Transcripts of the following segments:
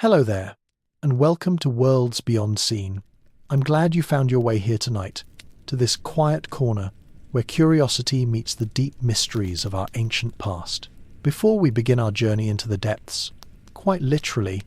Hello there, and welcome to Worlds Beyond Seen. I'm glad you found your way here tonight, to this quiet corner where curiosity meets the deep mysteries of our ancient past. Before we begin our journey into the depths, quite literally,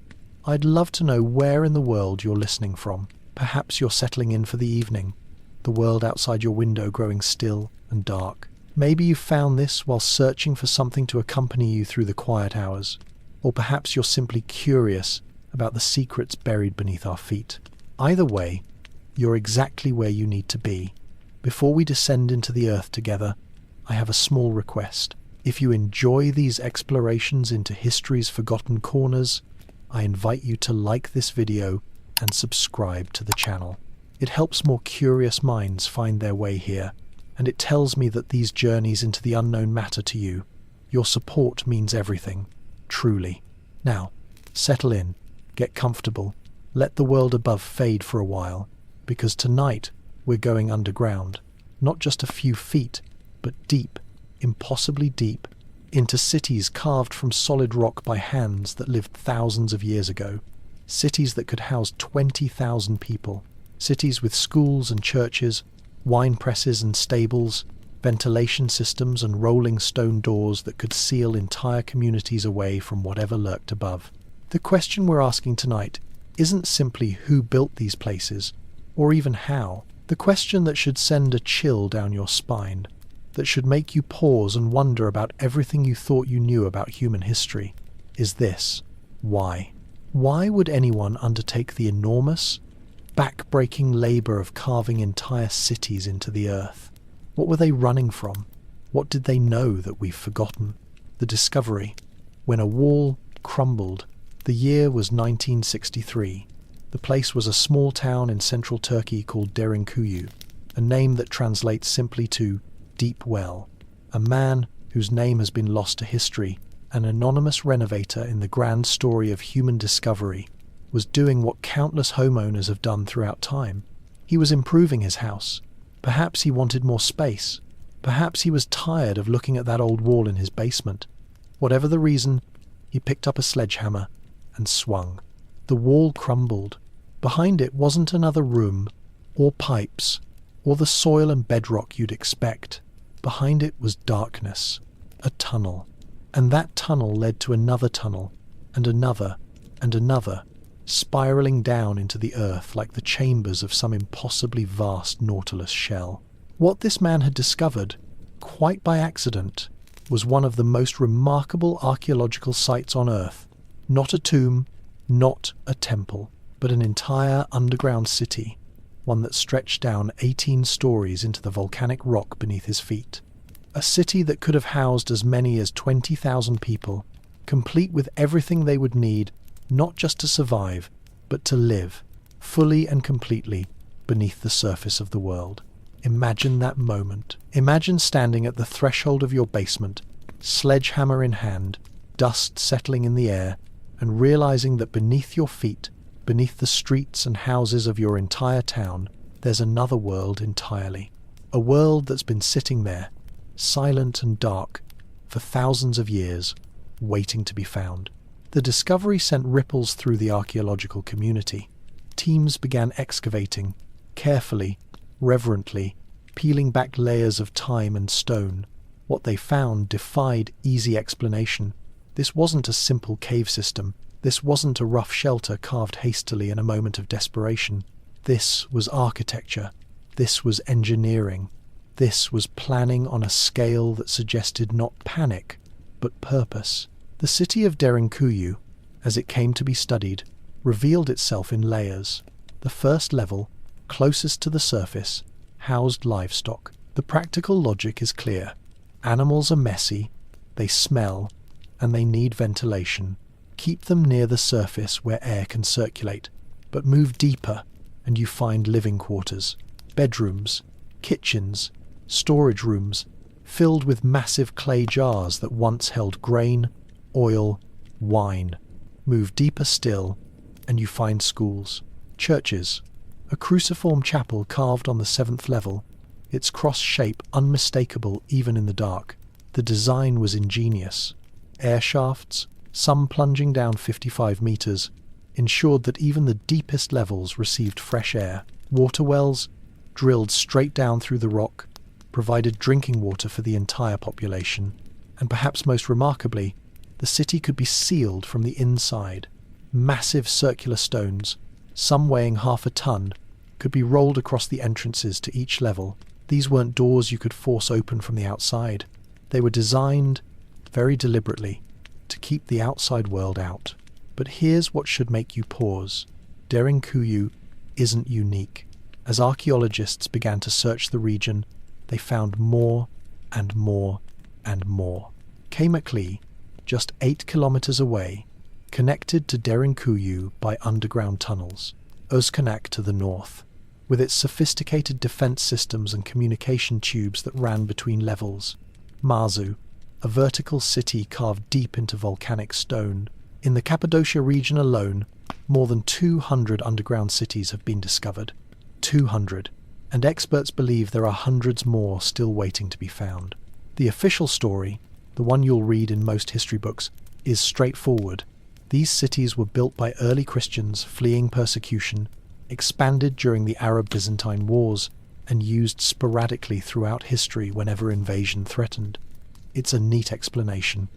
I'd love to know where in the world you're listening from. Perhaps you're settling in for the evening, the world outside your window growing still and dark. Maybe you found this while searching for something to accompany you through the quiet hours. Or perhaps you're simply curious about the secrets buried beneath our feet. Either way, you're exactly where you need to be. Before we descend into the earth together, I have a small request. If you enjoy these explorations into history's forgotten corners, I invite you to like this video and subscribe to the channel. It helps more curious minds find their way here, and it tells me that these journeys into the unknown matter to you. Your support means everything. Truly. Now, settle in, get comfortable, let the world above fade for a while, because tonight we're going underground, not just a few feet, but deep, impossibly deep, into cities carved from solid rock by hands that lived thousands of years ago, cities that could house 20,000 people, cities with schools and churches, wine presses and stables, ventilation systems and rolling stone doors that could seal entire communities away from whatever lurked above. The question we're asking tonight isn't simply who built these places, or even how. The question that should send a chill down your spine, that should make you pause and wonder about everything you thought you knew about human history, is this: why? Why would anyone undertake the enormous, back-breaking labor of carving entire cities into the earth? What were they running from? What did they know that we've forgotten? The discovery. When a wall crumbled, the year was 1963. The place was a small town in central Turkey called Derinkuyu, a name that translates simply to deep well. A man whose name has been lost to history, an anonymous renovator in the grand story of human discovery, was doing what countless homeowners have done throughout time. He was improving his house. Perhaps he wanted more space. Perhaps he was tired of looking at that old wall in his basement. Whatever the reason, he picked up a sledgehammer and swung. The wall crumbled. Behind it wasn't another room, or pipes, or the soil and bedrock you'd expect. Behind it was darkness, a tunnel. And that tunnel led to another tunnel, and another, and another, spiraling down into the earth like the chambers of some impossibly vast Nautilus shell. What this man had discovered, quite by accident, was one of the most remarkable archaeological sites on Earth. Not a tomb, not a temple, but an entire underground city, one that stretched down 18 stories into the volcanic rock beneath his feet. A city that could have housed as many as 20,000 people, complete with everything they would need not just to survive, but to live, fully and completely, beneath the surface of the world. Imagine that moment. Imagine standing at the threshold of your basement, sledgehammer in hand, dust settling in the air, and realizing that beneath your feet, beneath the streets and houses of your entire town, there's another world entirely. A world that's been sitting there, silent and dark, for thousands of years, waiting to be found. The discovery sent ripples through the archaeological community. Teams began excavating, carefully, reverently, peeling back layers of time and stone. What they found defied easy explanation. This wasn't a simple cave system. This wasn't a rough shelter carved hastily in a moment of desperation. This was architecture. This was engineering. This was planning on a scale that suggested not panic, but purpose. The city of Derinkuyu, as it came to be studied, revealed itself in layers. The first level, closest to the surface, housed livestock. The practical logic is clear. Animals are messy, they smell, and they need ventilation. Keep them near the surface where air can circulate, but move deeper and you find living quarters, bedrooms, kitchens, storage rooms, filled with massive clay jars that once held grain, oil, wine. Move deeper still, and you find schools, churches, a cruciform chapel carved on the 7th level, its cross shape unmistakable even in the dark. The design was ingenious. Air shafts, some plunging down 55 meters, ensured that even the deepest levels received fresh air. Water wells, drilled straight down through the rock, provided drinking water for the entire population. And perhaps most remarkably, the city could be sealed from the inside. Massive circular stones, some weighing half a ton, could be rolled across the entrances to each level. These weren't doors you could force open from the outside. They were designed, very deliberately, to keep the outside world out. But here's what should make you pause. Derinkuyu isn't unique. As archaeologists began to search the region, they found more and more and more. Cataclysms, just 8 kilometers away, connected to Derinkuyu by underground tunnels. Özkanak to the north, with its sophisticated defense systems and communication tubes that ran between levels. Marzu, a vertical city carved deep into volcanic stone. In the Cappadocia region alone, more than 200 underground cities have been discovered. 200. And experts believe there are hundreds more still waiting to be found. The official story, the one you'll read in most history books, is straightforward. These cities were built by early Christians fleeing persecution, expanded during the Arab-Byzantine Wars, and used sporadically throughout history whenever invasion threatened. It's a neat explanation.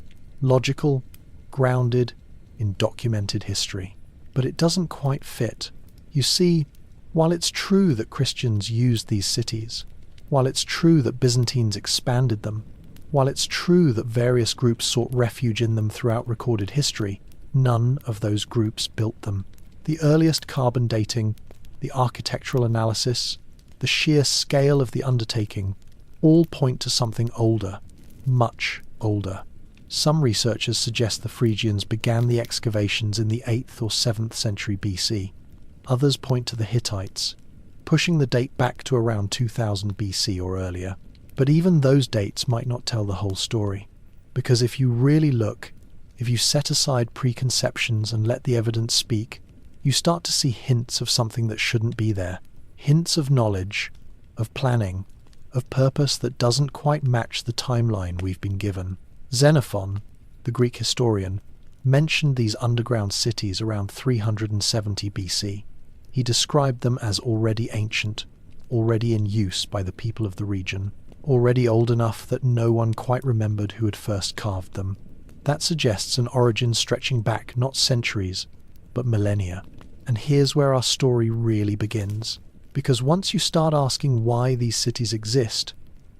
Logical, grounded in documented history. But it doesn't quite fit. You see, while it's true that Christians used these cities, while it's true that Byzantines expanded them, while it's true that various groups sought refuge in them throughout recorded history, none of those groups built them. The earliest carbon dating, the architectural analysis, the sheer scale of the undertaking, all point to something older, much older. Some researchers suggest the Phrygians began the excavations in the 8th or 7th century BC. Others point to the Hittites, pushing the date back to around 2000 BC or earlier. But even those dates might not tell the whole story, because if you really look, if you set aside preconceptions and let the evidence speak, you start to see hints of something that shouldn't be there. Hints of knowledge, of planning, of purpose that doesn't quite match the timeline we've been given. Xenophon, the Greek historian, mentioned these underground cities around 370 BC. He described them as already ancient, already in use by the people of the region, already old enough that no one quite remembered who had first carved them. That suggests an origin stretching back not centuries, but millennia. And here's where our story really begins. Because once you start asking why these cities exist,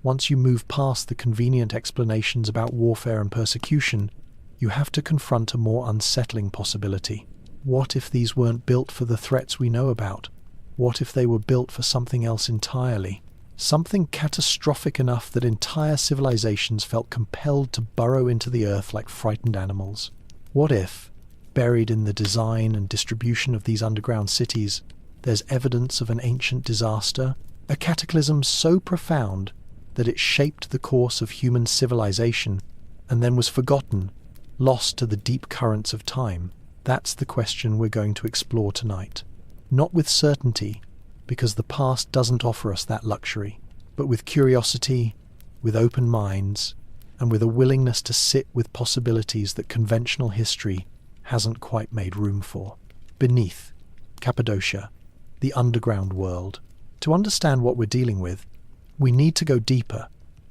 once you move past the convenient explanations about warfare and persecution, you have to confront a more unsettling possibility. What if these weren't built for the threats we know about? What if they were built for something else entirely? Something catastrophic enough that entire civilizations felt compelled to burrow into the earth like frightened animals. What if, buried in the design and distribution of these underground cities, there's evidence of an ancient disaster, a cataclysm so profound that it shaped the course of human civilization and then was forgotten, lost to the deep currents of time? That's the question we're going to explore tonight. Not with certainty, because the past doesn't offer us that luxury, but with curiosity, with open minds, and with a willingness to sit with possibilities that conventional history hasn't quite made room for. Beneath, Cappadocia, the underground world. To understand what we're dealing with, we need to go deeper,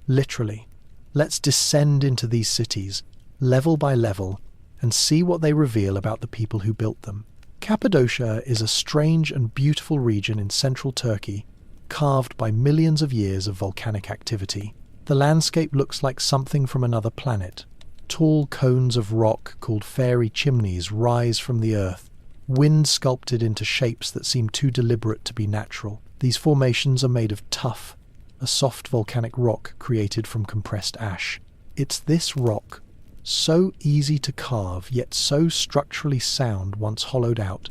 literally. Let's descend into these cities, level by level, and see what they reveal about the people who built them. Cappadocia is a strange and beautiful region in central Turkey, carved by millions of years of volcanic activity. The landscape looks like something from another planet. Tall cones of rock called fairy chimneys rise from the earth, wind sculpted into shapes that seem too deliberate to be natural. These formations are made of tuff, a soft volcanic rock created from compressed ash. It's this rock, so easy to carve yet so structurally sound once hollowed out,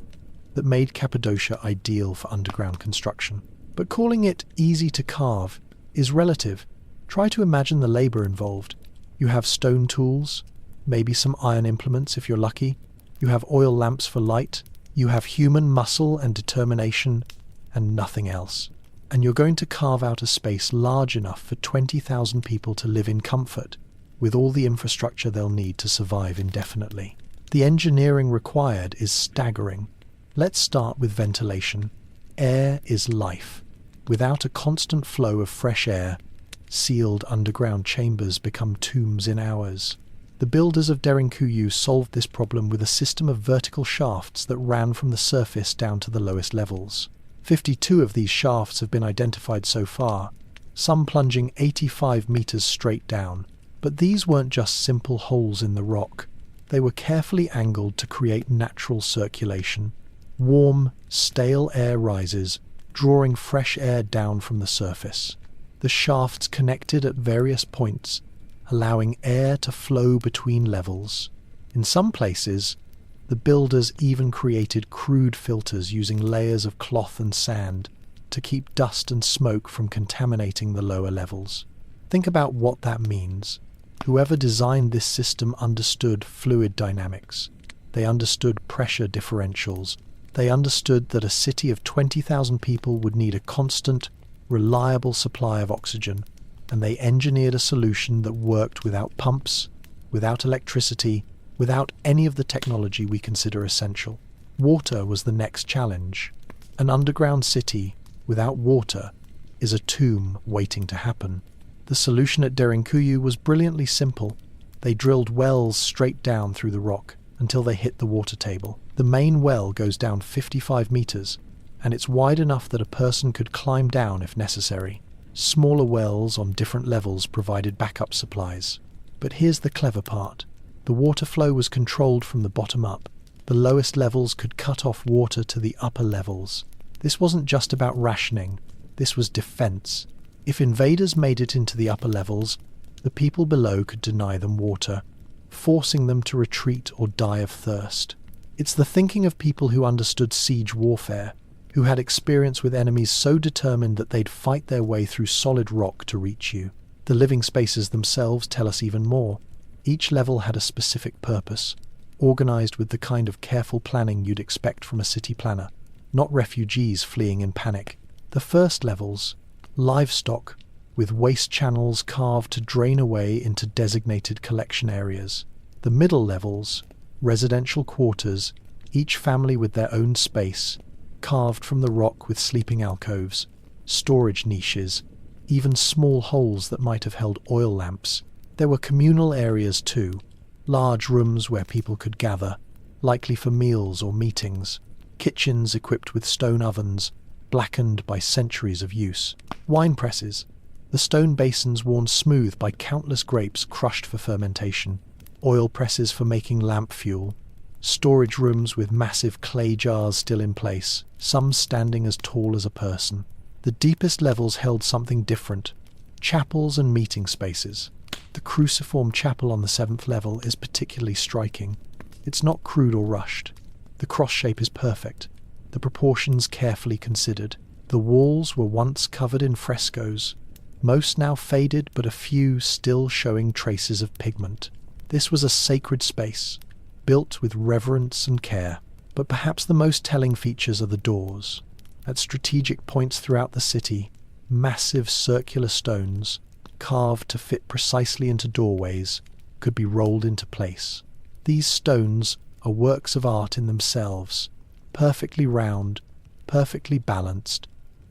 that made Cappadocia ideal for underground construction. But calling it easy to carve is relative. Try to imagine the labor involved. You have stone tools, maybe some iron implements if you're lucky. You have oil lamps for light. You have human muscle and determination, and nothing else. And you're going to carve out a space large enough for 20,000 people to live in comfort, with all the infrastructure they'll need to survive indefinitely. The engineering required is staggering. Let's start with ventilation. Air is life. Without a constant flow of fresh air, sealed underground chambers become tombs in hours. The builders of Derinkuyu solved this problem with a system of vertical shafts that ran from the surface down to the lowest levels. 52 of these shafts have been identified so far, some plunging 85 meters straight down. But these weren't just simple holes in the rock. They were carefully angled to create natural circulation. Warm, stale air rises, drawing fresh air down from the surface. The shafts connected at various points, allowing air to flow between levels. In some places, the builders even created crude filters using layers of cloth and sand to keep dust and smoke from contaminating the lower levels. Think about what that means. Whoever designed this system understood fluid dynamics. They understood pressure differentials. They understood that a city of 20,000 people would need a constant, reliable supply of oxygen, and they engineered a solution that worked without pumps, without electricity, without any of the technology we consider essential. Water was the next challenge. An underground city without water is a tomb waiting to happen. The solution at Derinkuyu was brilliantly simple. They drilled wells straight down through the rock until they hit the water table. The main well goes down 55 meters, and it's wide enough that a person could climb down if necessary. Smaller wells on different levels provided backup supplies. But here's the clever part. The water flow was controlled from the bottom up. The lowest levels could cut off water to the upper levels. This wasn't just about rationing. This was defense. If invaders made it into the upper levels, the people below could deny them water, forcing them to retreat or die of thirst. It's the thinking of people who understood siege warfare, who had experience with enemies so determined that they'd fight their way through solid rock to reach you. The living spaces themselves tell us even more. Each level had a specific purpose, organized with the kind of careful planning you'd expect from a city planner, not refugees fleeing in panic. The first levels, livestock, with waste channels carved to drain away into designated collection areas. The middle levels, residential quarters, each family with their own space, carved from the rock with sleeping alcoves, storage niches, even small holes that might have held oil lamps. There were communal areas too, large rooms where people could gather, likely for meals or meetings, kitchens equipped with stone ovens, blackened by centuries of use, wine presses, the stone basins worn smooth by countless grapes crushed for fermentation, oil presses for making lamp fuel, storage rooms with massive clay jars still in place, some standing as tall as a person. The deepest levels held something different, chapels and meeting spaces. The cruciform chapel on the 7th level is particularly striking. It's not crude or rushed. The cross shape is perfect, the proportions carefully considered. The walls were once covered in frescoes, most now faded but a few still showing traces of pigment. This was a sacred space, built with reverence and care. But perhaps the most telling features are the doors. At strategic points throughout the city, massive circular stones, carved to fit precisely into doorways, could be rolled into place. These stones are works of art in themselves, perfectly round, perfectly balanced,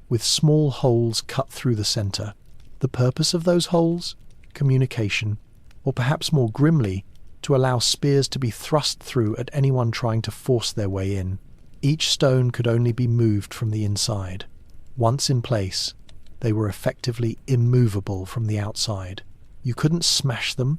with small holes cut through the center. The purpose of those holes? Communication, or perhaps more grimly, to allow spears to be thrust through at anyone trying to force their way in. Each stone could only be moved from the inside. Once in place, they were effectively immovable from the outside. You couldn't smash them,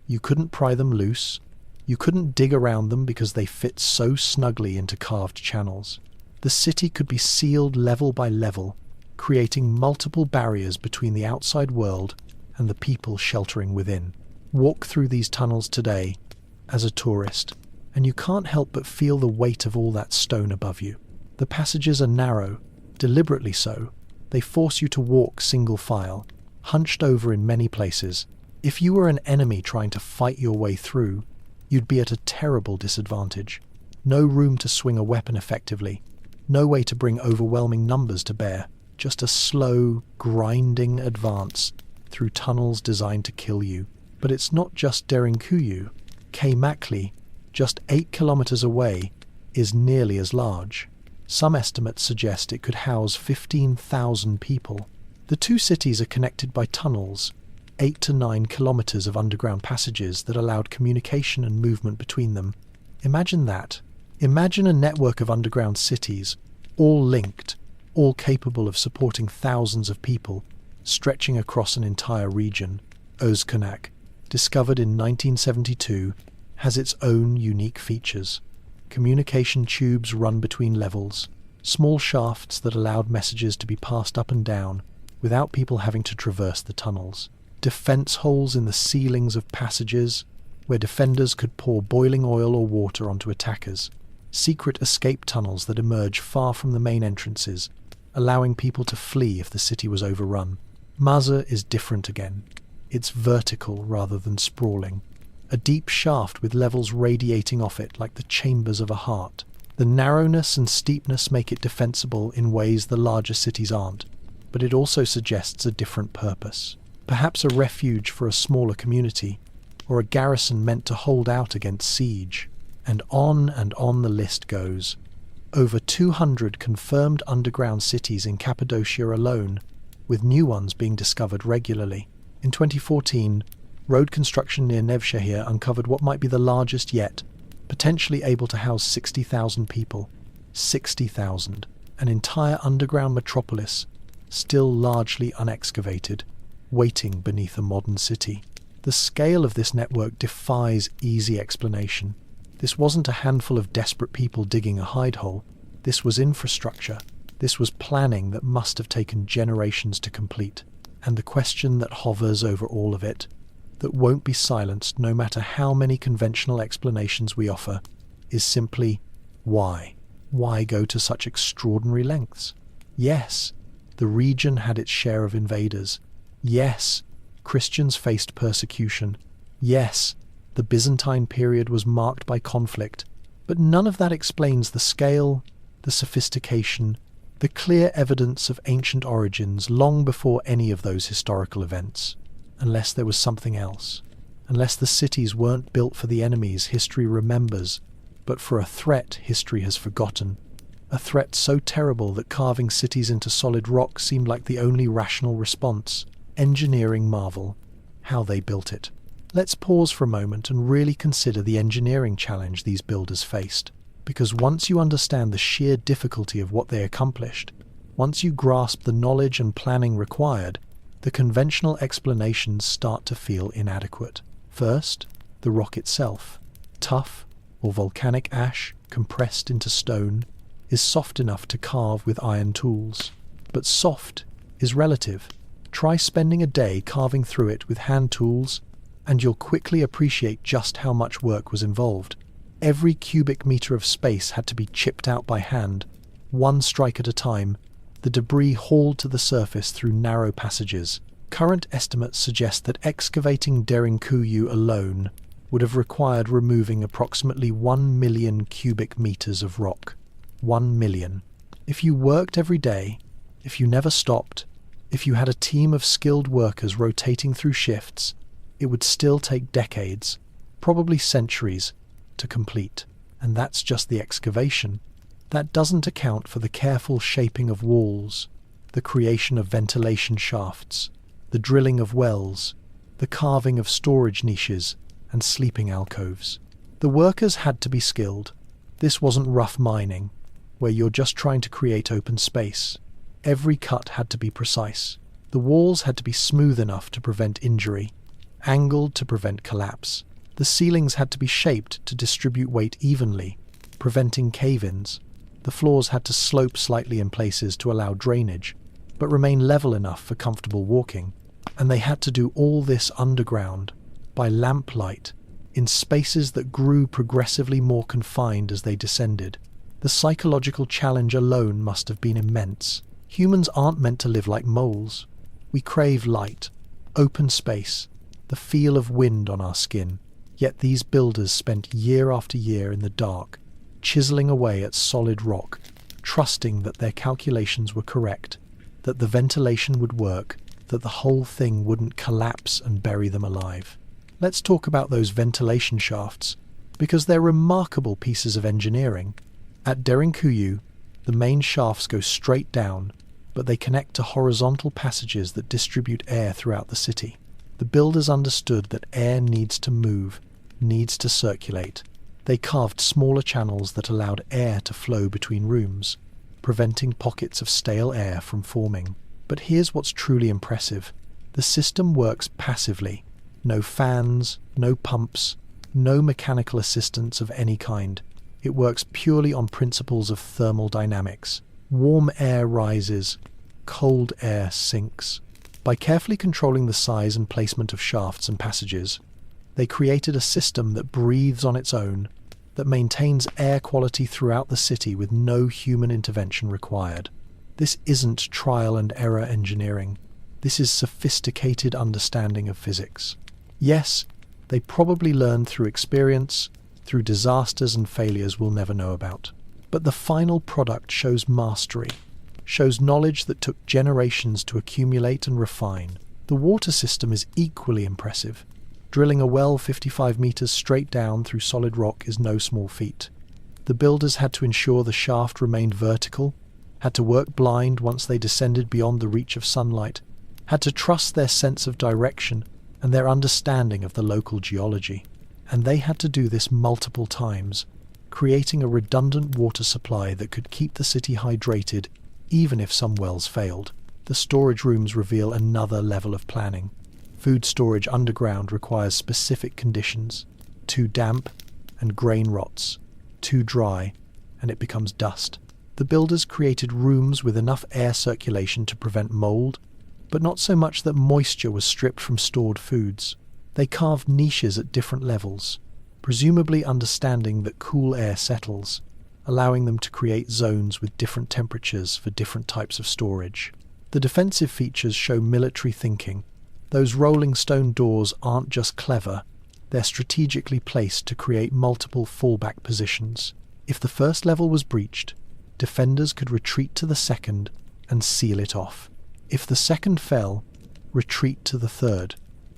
you couldn't pry them loose, you couldn't dig around them because they fit so snugly into carved channels. The city could be sealed level by level, creating multiple barriers between the outside world and the people sheltering within. Walk through these tunnels today as a tourist, and you can't help but feel the weight of all that stone above you. The passages are narrow, deliberately so. They force you to walk single file, hunched over in many places. If you were an enemy trying to fight your way through, you'd be at a terrible disadvantage. No room to swing a weapon effectively, no way to bring overwhelming numbers to bear, just a slow, grinding advance through tunnels designed to kill you. But it's not just Derinkuyu. Cataclysms, just 8 kilometers away, is nearly as large. Some estimates suggest it could house 15,000 people. The two cities are connected by tunnels, 8 to 9 kilometers of underground passages that allowed communication and movement between them. Imagine that. Imagine a network of underground cities, all linked, all capable of supporting thousands of people, stretching across an entire region. Özkonak, discovered in 1972, has its own unique features. Communication tubes run between levels, small shafts that allowed messages to be passed up and down without people having to traverse the tunnels. Defense holes in the ceilings of passages where defenders could pour boiling oil or water onto attackers. Secret escape tunnels that emerge far from the main entrances, allowing people to flee if the city was overrun. Mazar is different again. It's vertical rather than sprawling. A deep shaft with levels radiating off it like the chambers of a heart. The narrowness and steepness make it defensible in ways the larger cities aren't, but it also suggests a different purpose. Perhaps a refuge for a smaller community, or a garrison meant to hold out against siege. And on the list goes. Over 200 confirmed underground cities in Cappadocia alone, with new ones being discovered regularly. In 2014, road construction near Nevşehir uncovered what might be the largest yet, potentially able to house 60,000 people. 60,000. An entire underground metropolis, still largely unexcavated, waiting beneath a modern city. The scale of this network defies easy explanation. This wasn't a handful of desperate people digging a hide hole. This was infrastructure. This was planning that must have taken generations to complete. And the question that hovers over all of it, that won't be silenced no matter how many conventional explanations we offer, is simply why? Why go to such extraordinary lengths? Yes, the region had its share of invaders. Yes, Christians faced persecution. Yes, the Byzantine period was marked by conflict. But none of that explains the scale, the sophistication, the clear evidence of ancient origins long before any of those historical events. Unless there was something else. Unless the cities weren't built for the enemies history remembers, but for a threat history has forgotten. A threat so terrible that carving cities into solid rock seemed like the only rational response. Engineering marvel. How they built it. Let's pause for a moment and really consider the engineering challenge these builders faced. Because once you understand the sheer difficulty of what they accomplished, once you grasp the knowledge and planning required, the conventional explanations start to feel inadequate. First, the rock itself. Tough, or volcanic ash compressed into stone, is soft enough to carve with iron tools. But soft is relative. Try spending a day carving through it with hand tools, and you'll quickly appreciate just how much work was involved. Every cubic meter of space had to be chipped out by hand, one strike at a time, the debris hauled to the surface through narrow passages. Current estimates suggest that excavating Derinkuyu alone would have required removing approximately 1 million cubic meters of rock. 1 million. If you worked every day, if you never stopped, if you had a team of skilled workers rotating through shifts, it would still take decades, probably centuries, to complete. And that's just the excavation. That doesn't account for the careful shaping of walls, the creation of ventilation shafts, the drilling of wells, the carving of storage niches and sleeping alcoves. The workers had to be skilled. This wasn't rough mining, where you're just trying to create open space. Every cut had to be precise. The walls had to be smooth enough to prevent injury, angled to prevent collapse. The ceilings had to be shaped to distribute weight evenly, preventing cave-ins. The floors had to slope slightly in places to allow drainage, but remain level enough for comfortable walking. And they had to do all this underground, by lamplight, in spaces that grew progressively more confined as they descended. The psychological challenge alone must have been immense. Humans aren't meant to live like moles. We crave light, open space, the feel of wind on our skin. Yet these builders spent year after year in the dark, chiseling away at solid rock, trusting that their calculations were correct, that the ventilation would work, that the whole thing wouldn't collapse and bury them alive. Let's talk about those ventilation shafts, because they're remarkable pieces of engineering. At Derinkuyu, the main shafts go straight down, but they connect to horizontal passages that distribute air throughout the city. The builders understood that air needs to move, needs to circulate. They carved smaller channels that allowed air to flow between rooms, preventing pockets of stale air from forming. But here's what's truly impressive. The system works passively. No fans, no pumps, no mechanical assistance of any kind. It works purely on principles of thermal dynamics. Warm air rises, cold air sinks. By carefully controlling the size and placement of shafts and passages, they created a system that breathes on its own, that maintains air quality throughout the city with no human intervention required. This isn't trial and error engineering. This is sophisticated understanding of physics. Yes, they probably learned through experience, through disasters and failures we'll never know about. But the final product shows mastery, shows knowledge that took generations to accumulate and refine. The water system is equally impressive. Drilling a well 55 meters straight down through solid rock is no small feat. The builders had to ensure the shaft remained vertical, had to work blind once they descended beyond the reach of sunlight, had to trust their sense of direction and their understanding of the local geology. And they had to do this multiple times, creating a redundant water supply that could keep the city hydrated even if some wells failed. The storage rooms reveal another level of planning. Food storage underground requires specific conditions. Too damp and grain rots. Too dry and it becomes dust. The builders created rooms with enough air circulation to prevent mold, but not so much that moisture was stripped from stored foods. They carved niches at different levels, presumably understanding that cool air settles, allowing them to create zones with different temperatures for different types of storage. The defensive features show military thinking. Those rolling stone doors aren't just clever, they're strategically placed to create multiple fallback positions. If the first level was breached, defenders could retreat to the second and seal it off. If the second fell, retreat to the third.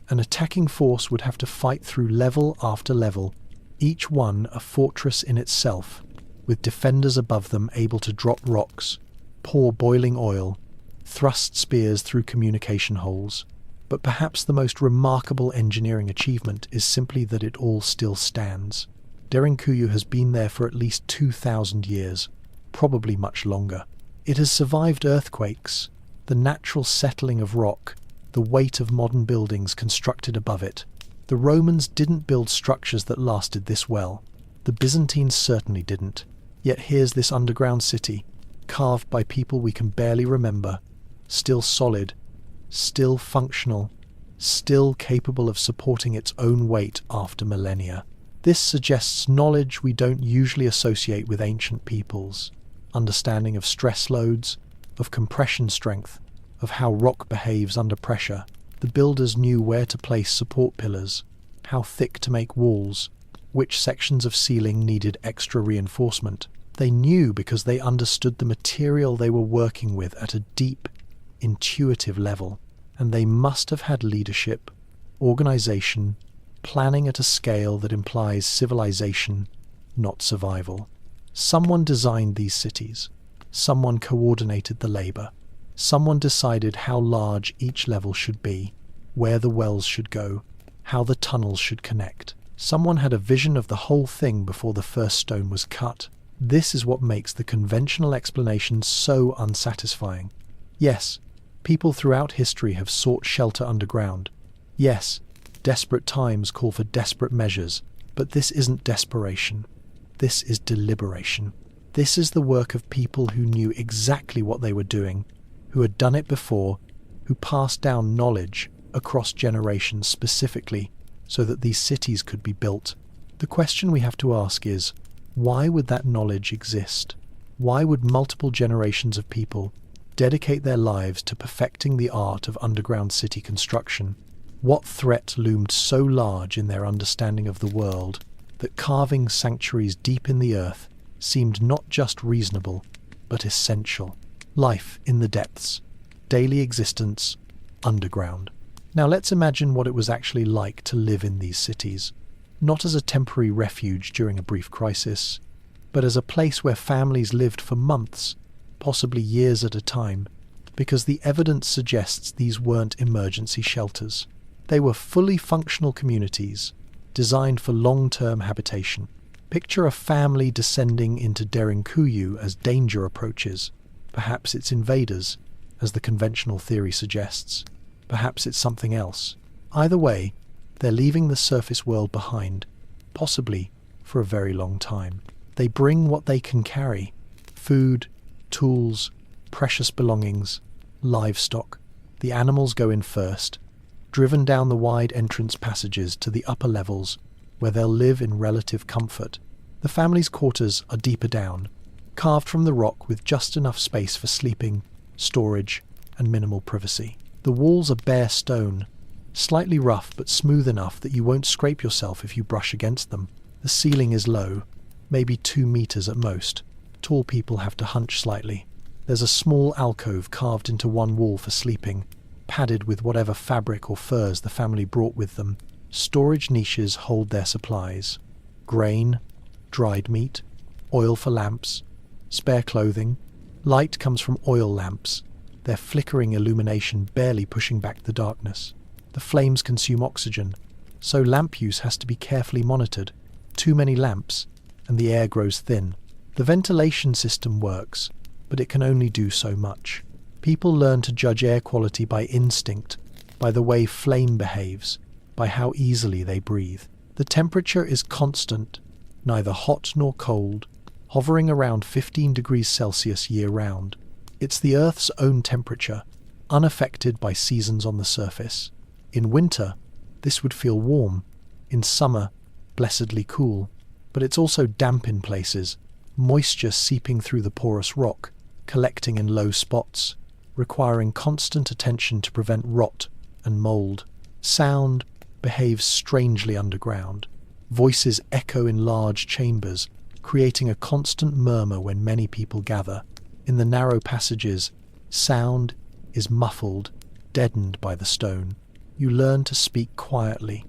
An attacking force would have to fight through level after level, each one a fortress in itself, with defenders above them able to drop rocks, pour boiling oil, thrust spears through communication holes. But perhaps the most remarkable engineering achievement is simply that it all still stands. Derinkuyu has been there for at least 2,000 years, probably much longer. It has survived earthquakes, the natural settling of rock, the weight of modern buildings constructed above it. The Romans didn't build structures that lasted this well. The Byzantines certainly didn't. Yet here's this underground city, carved by people we can barely remember, still solid, still functional, still capable of supporting its own weight after millennia. This suggests knowledge we don't usually associate with ancient peoples. Understanding of stress loads, of compression strength, of how rock behaves under pressure. The builders knew where to place support pillars, how thick to make walls, which sections of ceiling needed extra reinforcement. They knew because they understood the material they were working with at a deep, intuitive level. And they must have had leadership, organization, planning at a scale that implies civilization, not survival. Someone designed these cities. Someone coordinated the labor. Someone decided how large each level should be, where the wells should go, how the tunnels should connect. Someone had a vision of the whole thing before the first stone was cut. This is what makes the conventional explanation so unsatisfying. Yes, people throughout history have sought shelter underground. Yes, desperate times call for desperate measures, but this isn't desperation. This is deliberation. This is the work of people who knew exactly what they were doing, who had done it before, who passed down knowledge across generations specifically so that these cities could be built. The question we have to ask is, why would that knowledge exist? Why would multiple generations of people dedicate their lives to perfecting the art of underground city construction? What threat loomed so large in their understanding of the world that carving sanctuaries deep in the earth seemed not just reasonable, but essential? Life in the depths, daily existence, underground. Now let's imagine what it was actually like to live in these cities. not as a temporary refuge during a brief crisis, but as a place where families lived for months, possibly years at a time, because the evidence suggests these weren't emergency shelters. They were fully functional communities, designed for long-term habitation. Picture a family descending into Derinkuyu as danger approaches. Perhaps it's invaders, as the conventional theory suggests. Perhaps it's something else. Either way, they're leaving the surface world behind, possibly for a very long time. They bring what they can carry: food, tools, precious belongings, livestock. The animals go in first, driven down the wide entrance passages to the upper levels, where they'll live in relative comfort. The family's quarters are deeper down, carved from the rock with just enough space for sleeping, storage, and minimal privacy. The walls are bare stone, slightly rough but smooth enough that you won't scrape yourself if you brush against them. The ceiling is low, maybe 2 meters at most. Tall people have to hunch slightly. There's a small alcove carved into one wall for sleeping, padded with whatever fabric or furs the family brought with them. Storage niches hold their supplies: grain, dried meat, oil for lamps, spare clothing. Light comes from oil lamps, their flickering illumination barely pushing back the darkness. The flames consume oxygen, so lamp use has to be carefully monitored. Too many lamps, and the air grows thin. The ventilation system works, but it can only do so much. People learn to judge air quality by instinct, by the way flame behaves, by how easily they breathe. The temperature is constant, neither hot nor cold, hovering around 15 degrees Celsius year-round. It's the Earth's own temperature, unaffected by seasons on the surface. In winter, this would feel warm. In summer, blessedly cool. But it's also damp in places, moisture seeping through the porous rock, collecting in low spots, requiring constant attention to prevent rot and mold. Sound behaves strangely underground. Voices echo in large chambers, creating a constant murmur when many people gather. In the narrow passages, sound is muffled, deadened by the stone. You learn to speak quietly,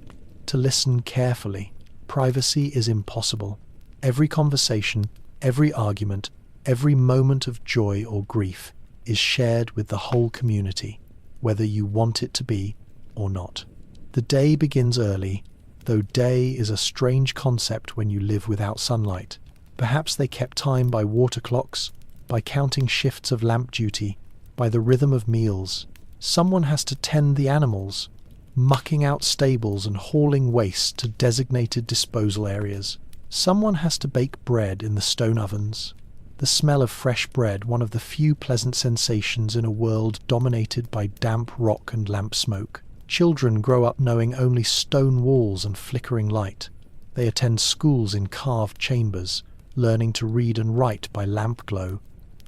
to listen carefully. Privacy is impossible. Every conversation, every argument, every moment of joy or grief is shared with the whole community, whether you want it to be or not. The day begins early, though day is a strange concept when you live without sunlight. Perhaps they kept time by water clocks, by counting shifts of lamp duty, by the rhythm of meals. Someone has to tend the animals, mucking out stables and hauling waste to designated disposal areas. Someone has to bake bread in the stone ovens. The smell of fresh bread, one of the few pleasant sensations in a world dominated by damp rock and lamp smoke. Children grow up knowing only stone walls and flickering light. They attend schools in carved chambers, learning to read and write by lamp glow.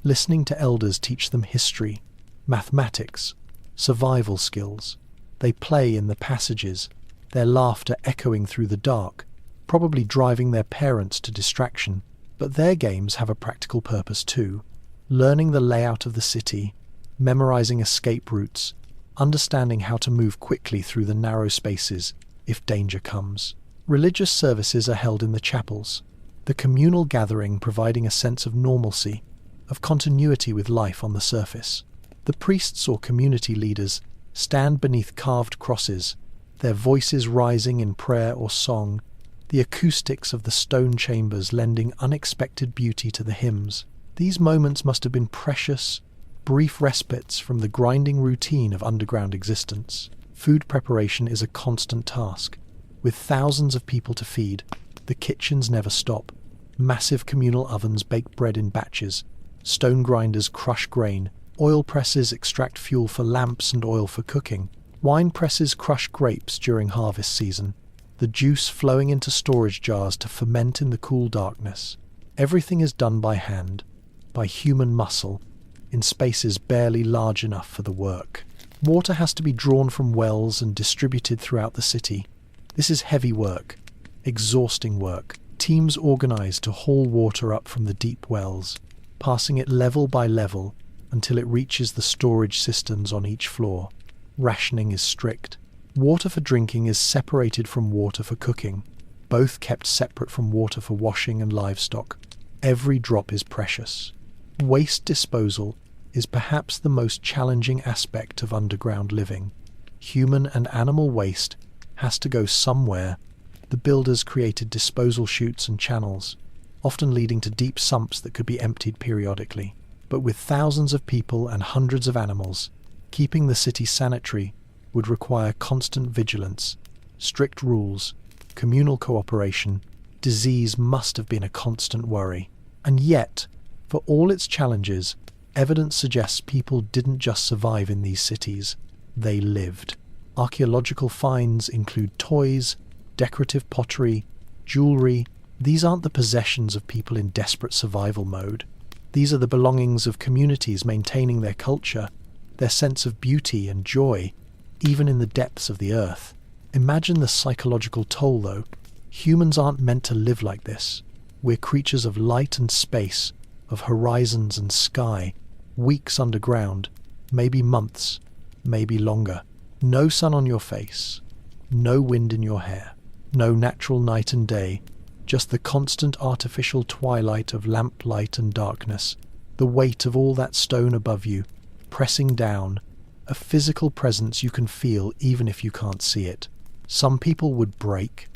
Listening to elders teach them history, mathematics, survival skills. They play in the passages, their laughter echoing through the dark, probably driving their parents to distraction. But their games have a practical purpose too, learning the layout of the city, memorizing escape routes, understanding how to move quickly through the narrow spaces if danger comes. Religious services are held in the chapels, the communal gathering providing a sense of normalcy, of continuity with life on the surface. The priests or community leaders stand beneath carved crosses, their voices rising in prayer or song, the acoustics of the stone chambers lending unexpected beauty to the hymns. These moments must have been precious, brief respites from the grinding routine of underground existence. Food preparation is a constant task. With thousands of people to feed, the kitchens never stop. Massive communal ovens bake bread in batches, stone grinders crush grain, oil presses extract fuel for lamps and oil for cooking. Wine presses crush grapes during harvest season, the juice flowing into storage jars to ferment in the cool darkness. Everything is done by hand, by human muscle, in spaces barely large enough for the work. Water has to be drawn from wells and distributed throughout the city. This is heavy work, exhausting work. Teams organize to haul water up from the deep wells, passing it level by level until it reaches the storage cisterns on each floor. Rationing is strict. Water for drinking is separated from water for cooking. both kept separate from water for washing and livestock. Every drop is precious. Waste disposal is perhaps the most challenging aspect of underground living. Human and animal waste has to go somewhere. The builders created disposal chutes and channels, often leading to deep sumps that could be emptied periodically. But with thousands of people and hundreds of animals, keeping the city sanitary would require constant vigilance, strict rules, communal cooperation. Disease must have been a constant worry. And yet, for all its challenges, evidence suggests people didn't just survive in these cities, they lived. Archaeological finds include toys, decorative pottery, jewelry. These aren't the possessions of people in desperate survival mode. These are the belongings of communities maintaining their culture, their sense of beauty and joy, even in the depths of the earth. Imagine the psychological toll, though. Humans aren't meant to live like this. We're creatures of light and space, of horizons and sky, weeks underground, maybe months, maybe longer. No sun on your face, no wind in your hair, no natural night and day, just the constant artificial twilight of lamplight and darkness, the weight of all that stone above you, pressing down, a physical presence you can feel even if you can't see it. Some people would break,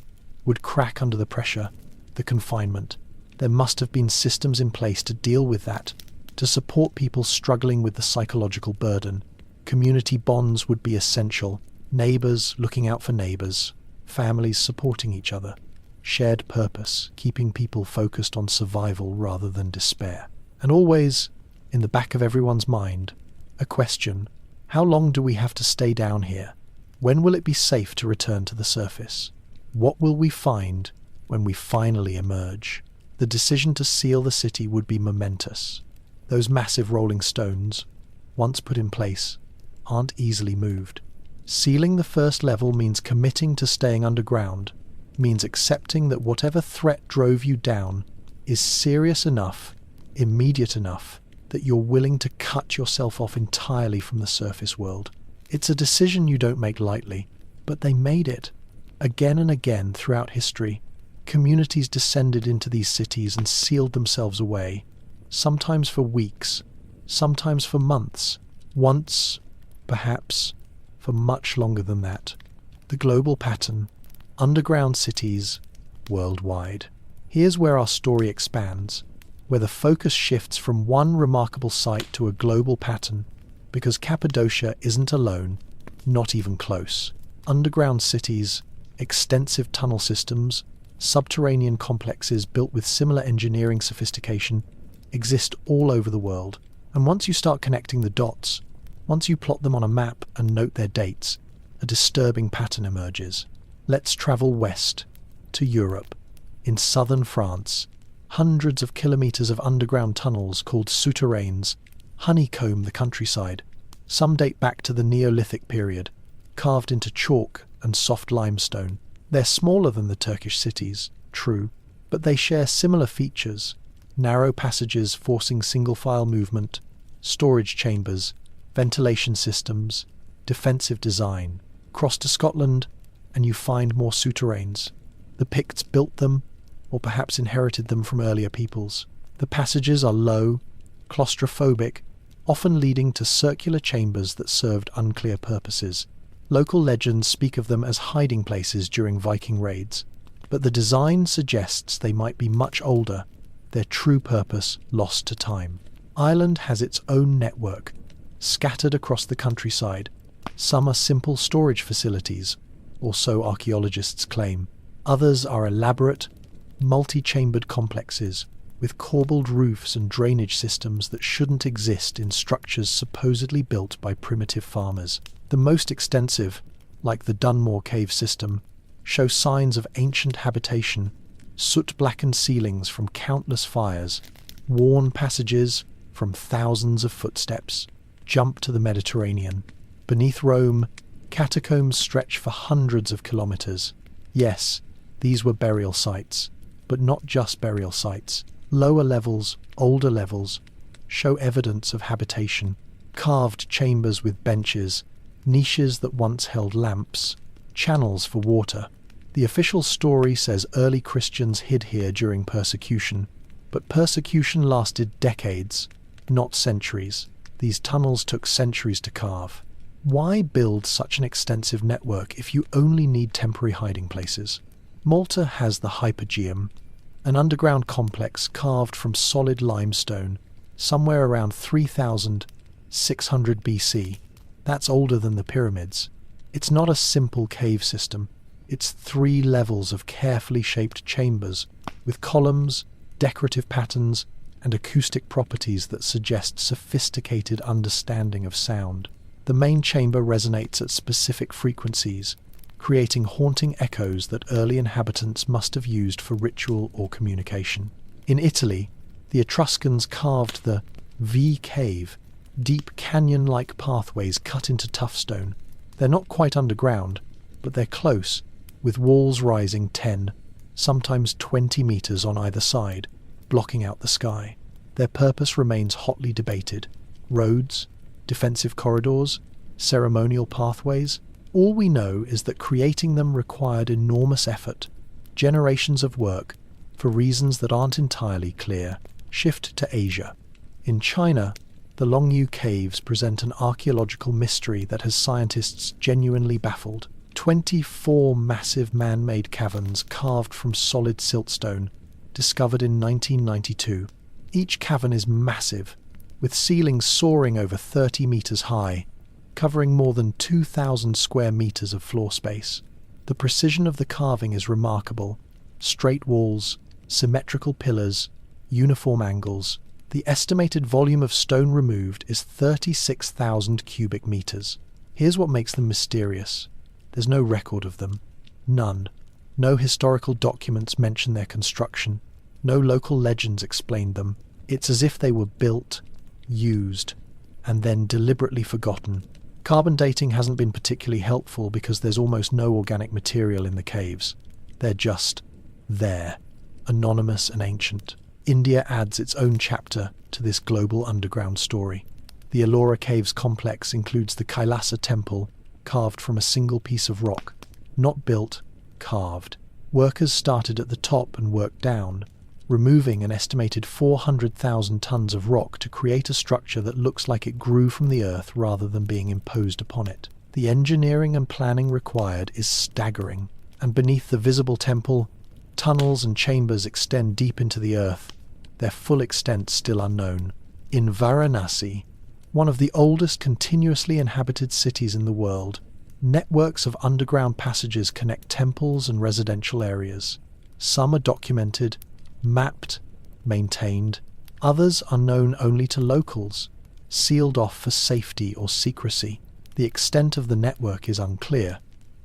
would crack under the pressure, the confinement. There must have been systems in place to deal with that, to support people struggling with the psychological burden. Community bonds would be essential, neighbours looking out for neighbours, families supporting each other, shared purpose, keeping people focused on survival rather than despair. And always, in the back of everyone's mind, a question: how long do we have to stay down here? When will it be safe to return to the surface? What will we find when we finally emerge? The decision to seal the city would be momentous. Those massive rolling stones, once put in place, aren't easily moved. Sealing the first level means committing to staying underground, means accepting that whatever threat drove you down is serious enough, immediate enough, that you're willing to cut yourself off entirely from the surface world. It's a decision you don't make lightly, but they made it. Again and again throughout history, communities descended into these cities and sealed themselves away, sometimes for weeks, sometimes for months, once, perhaps, for much longer than that. The global pattern: underground cities, worldwide. Here's where our story expands, where the focus shifts from one remarkable site to a global pattern, because Cappadocia isn't alone, not even close. Underground cities, extensive tunnel systems, subterranean complexes built with similar engineering sophistication exist all over the world. And once you start connecting the dots, once you plot them on a map and note their dates, a disturbing pattern emerges. Let's travel west to Europe. In southern France, hundreds of kilometers of underground tunnels called souterrains honeycomb the countryside. Some date back to the Neolithic period, carved into chalk and soft limestone. They're smaller than the Turkish cities, true, but they share similar features: narrow passages forcing single-file movement, storage chambers, ventilation systems, defensive design. Cross to Scotland, and you find more souterrains. The Picts built them, or perhaps inherited them from earlier peoples. The passages are low, claustrophobic, often leading to circular chambers that served unclear purposes. Local legends speak of them as hiding places during Viking raids, but the design suggests they might be much older, their true purpose lost to time. Ireland has its own network, scattered across the countryside. Some are simple storage facilities, or so archaeologists claim. Others are elaborate, multi-chambered complexes with corbelled roofs and drainage systems that shouldn't exist in structures supposedly built by primitive farmers. The most extensive, like the Dunmore cave system, show signs of ancient habitation: soot-blackened ceilings from countless fires, worn passages from thousands of footsteps. Jump to the Mediterranean. Beneath Rome, catacombs stretch for hundreds of kilometers. Yes, these were burial sites, but not just burial sites. Lower levels, older levels, show evidence of habitation. Carved chambers with benches, niches that once held lamps, channels for water, The official story says early Christians hid here during persecution, but persecution lasted decades, not centuries. These tunnels took centuries to carve. Why build such an extensive network if you only need temporary hiding places? Malta has the Hypogeum, an underground complex carved from solid limestone, somewhere around 3,600 BC. That's older than the pyramids. It's not a simple cave system. It's 3 levels of carefully shaped chambers with columns, decorative patterns, and acoustic properties that suggest sophisticated understanding of sound. The main chamber resonates at specific frequencies, creating haunting echoes that early inhabitants must have used for ritual or communication. In Italy, the Etruscans carved the V cave, deep canyon-like pathways cut into tough stone. They're not quite underground, but they're close, with walls rising 10, sometimes 20 meters on either side, blocking out the sky. Their purpose remains hotly debated. Roads, defensive corridors, ceremonial pathways. All we know is that creating them required enormous effort, generations of work, for reasons that aren't entirely clear. Shift to Asia. In China, the Longyu Caves present an archaeological mystery that has scientists genuinely baffled. 24 massive man-made caverns carved from solid siltstone, discovered in 1992. Each cavern is massive, with ceilings soaring over 30 meters high, covering more than 2,000 square meters of floor space. The precision of the carving is remarkable. Straight walls, symmetrical pillars, uniform angles. The estimated volume of stone removed is 36,000 cubic meters. Here's what makes them mysterious. There's no record of them. None. No historical documents mention their construction. No local legends explain them. It's as if they were built, used, and then deliberately forgotten. Carbon dating hasn't been particularly helpful because there's almost no organic material in the caves. They're just there, anonymous and ancient. India adds its own chapter to this global underground story. The Ellora Caves complex includes the Kailasa temple, carved from a single piece of rock. Not built, carved. Workers started at the top and worked down, removing an estimated 400,000 tons of rock to create a structure that looks like it grew from the earth rather than being imposed upon it. The engineering and planning required is staggering, and beneath the visible temple, tunnels and chambers extend deep into the earth, their full extent still unknown. In Varanasi, one of the oldest continuously inhabited cities in the world, networks of underground passages connect temples and residential areas. Some are documented, mapped, maintained. Others are known only to locals, sealed off for safety or secrecy. The extent of the network is unclear,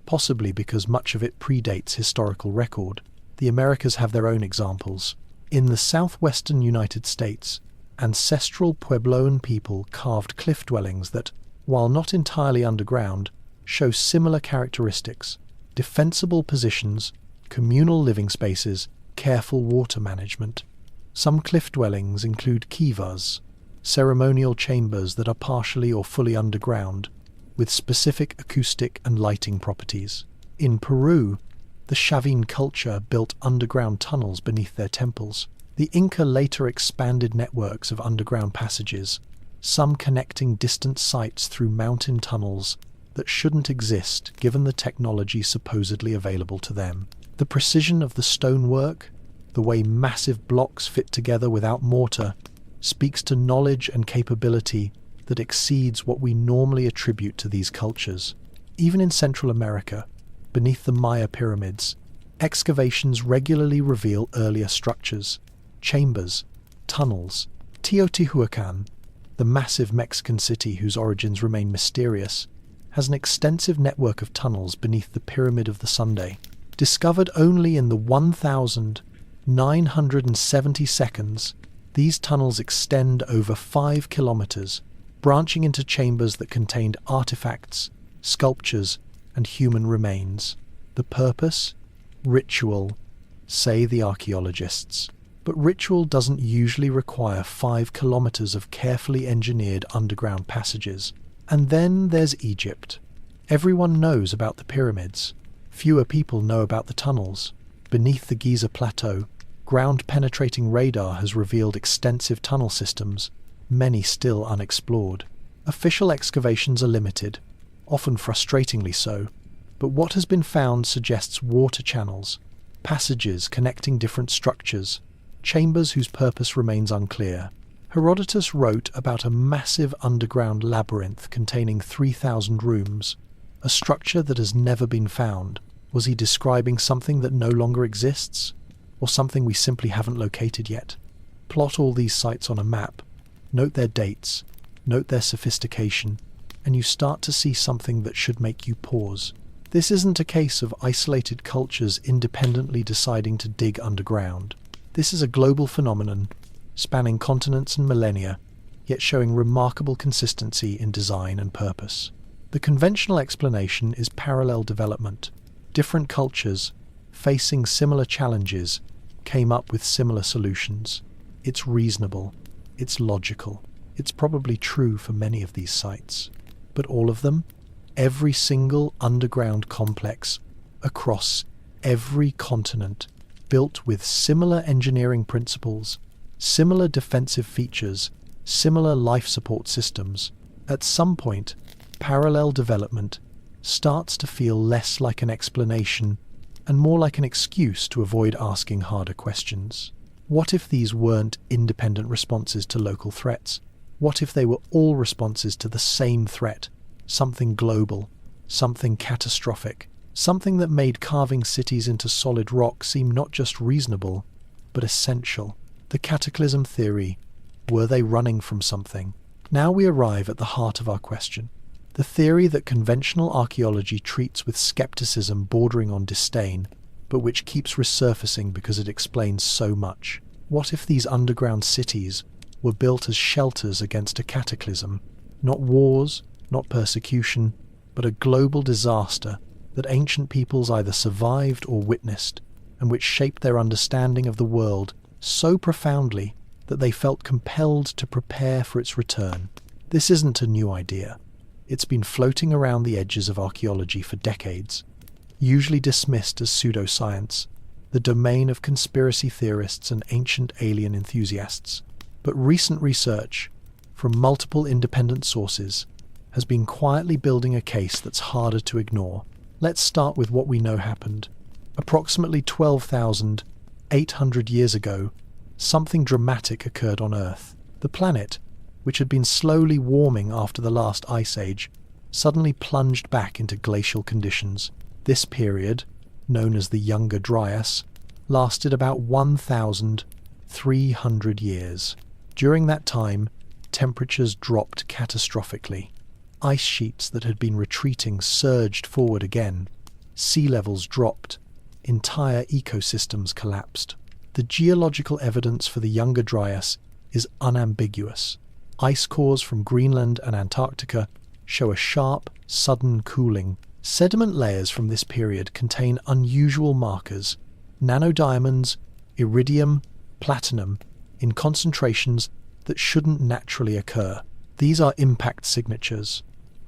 possibly because much of it predates historical record. The Americas have their own examples. In the southwestern United States, ancestral Puebloan people carved cliff dwellings that, while not entirely underground, show similar characteristics: defensible positions, communal living spaces, careful water management. Some cliff dwellings include kivas, ceremonial chambers that are partially or fully underground, with specific acoustic and lighting properties. In Peru, the Chavin culture built underground tunnels beneath their temples. The Inca later expanded networks of underground passages, some connecting distant sites through mountain tunnels that shouldn't exist given the technology supposedly available to them. The precision of the stonework, the way massive blocks fit together without mortar, speaks to knowledge and capability that exceeds what we normally attribute to these cultures. Even in Central America, beneath the Maya pyramids, excavations regularly reveal earlier structures, chambers, tunnels. Teotihuacan, the massive Mexican city whose origins remain mysterious, has an extensive network of tunnels beneath the Pyramid of the Sunday. Discovered only in the 1,970 seconds, these tunnels extend over 5 kilometers, branching into chambers that contained artifacts, sculptures, and human remains. The purpose? Ritual, say the archaeologists. But ritual doesn't usually require 5 kilometers of carefully engineered underground passages. And then there's Egypt. Everyone knows about the pyramids. Fewer people know about the tunnels. Beneath the Giza Plateau, ground-penetrating radar has revealed extensive tunnel systems, many still unexplored. Official excavations are limited, often frustratingly so, but what has been found suggests water channels, passages connecting different structures, chambers whose purpose remains unclear. Herodotus wrote about a massive underground labyrinth containing 3,000 rooms, a structure that has never been found. Was he describing something that no longer exists, or something we simply haven't located yet? Plot all these sites on a map, note their dates, note their sophistication, and you start to see something that should make you pause. This isn't a case of isolated cultures independently deciding to dig underground. This is a global phenomenon, spanning continents and millennia, yet showing remarkable consistency in design and purpose. The conventional explanation is parallel development. Different cultures, facing similar challenges, came up with similar solutions. It's reasonable, it's logical, it's probably true for many of these sites. But all of them? Every single underground complex, across every continent, built with similar engineering principles, similar defensive features, similar life support systems. At some point, parallel development starts to feel less like an explanation and more like an excuse to avoid asking harder questions. What if these weren't independent responses to local threats? What if they were all responses to the same threat, something global, something catastrophic, something that made carving cities into solid rock seem not just reasonable, but essential? The cataclysm theory. Were they running from something? Now we arrive at the heart of our question. The theory that conventional archaeology treats with skepticism bordering on disdain, but which keeps resurfacing because it explains so much. What if these underground cities were built as shelters against a cataclysm? Not wars, not persecution, but a global disaster that ancient peoples either survived or witnessed, and which shaped their understanding of the world so profoundly that they felt compelled to prepare for its return. This isn't a new idea. It's been floating around the edges of archaeology for decades, usually dismissed as pseudoscience, the domain of conspiracy theorists and ancient alien enthusiasts. But recent research, from multiple independent sources, has been quietly building a case that's harder to ignore. Let's start with what we know happened. Approximately 12,800 years ago, something dramatic occurred on Earth. The planet, which had been slowly warming after the last ice age, suddenly plunged back into glacial conditions. This period, known as the Younger Dryas, lasted about 1,300 years. During that time, temperatures dropped catastrophically. Ice sheets that had been retreating surged forward again. Sea levels dropped. Entire ecosystems collapsed. The geological evidence for the Younger Dryas is unambiguous. Ice cores from Greenland and Antarctica show a sharp, sudden cooling. Sediment layers from this period contain unusual markers, nanodiamonds, iridium, platinum, in concentrations that shouldn't naturally occur. These are impact signatures,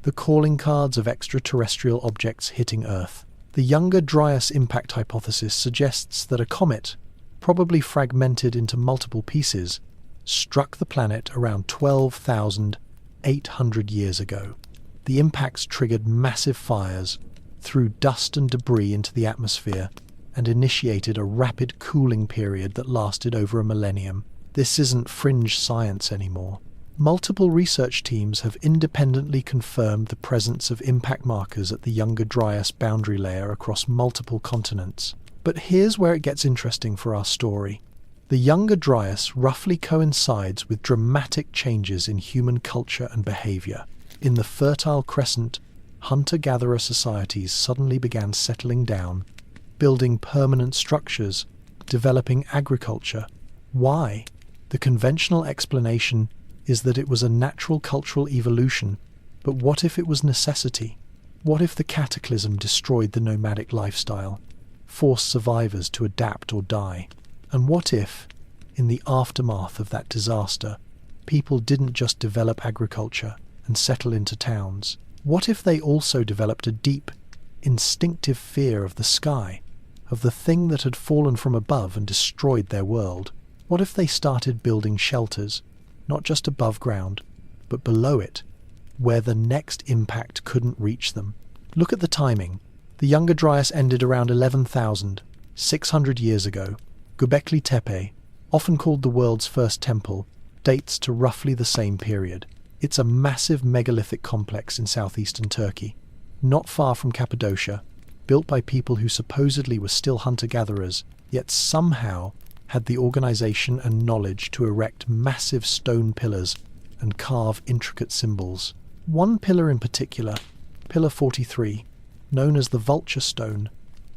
the calling cards of extraterrestrial objects hitting Earth. The Younger Dryas impact hypothesis suggests that a comet, probably fragmented into multiple pieces, struck the planet around 12,800 years ago. The impacts triggered massive fires, threw dust and debris into the atmosphere, and initiated a rapid cooling period that lasted over a millennium. This isn't fringe science anymore. Multiple research teams have independently confirmed the presence of impact markers at the Younger Dryas boundary layer across multiple continents. But here's where it gets interesting for our story. The Younger Dryas roughly coincides with dramatic changes in human culture and behavior. In the Fertile Crescent, hunter-gatherer societies suddenly began settling down, building permanent structures, developing agriculture. Why? The conventional explanation is that it was a natural cultural evolution, but what if it was necessity? What if the cataclysm destroyed the nomadic lifestyle, forced survivors to adapt or die? And what if, in the aftermath of that disaster, people didn't just develop agriculture and settle into towns? What if they also developed a deep, instinctive fear of the sky, of the thing that had fallen from above and destroyed their world. What if they started building shelters, not just above ground, but below it, where the next impact couldn't reach them? Look at the timing. The Younger Dryas ended around 11,600 years ago. Göbekli Tepe, often called the world's first temple, dates to roughly the same period. It's a massive megalithic complex in southeastern Turkey, not far from Cappadocia, built by people who supposedly were still hunter-gatherers, yet somehow had the organization and knowledge to erect massive stone pillars and carve intricate symbols. One pillar in particular, Pillar 43, known as the Vulture Stone,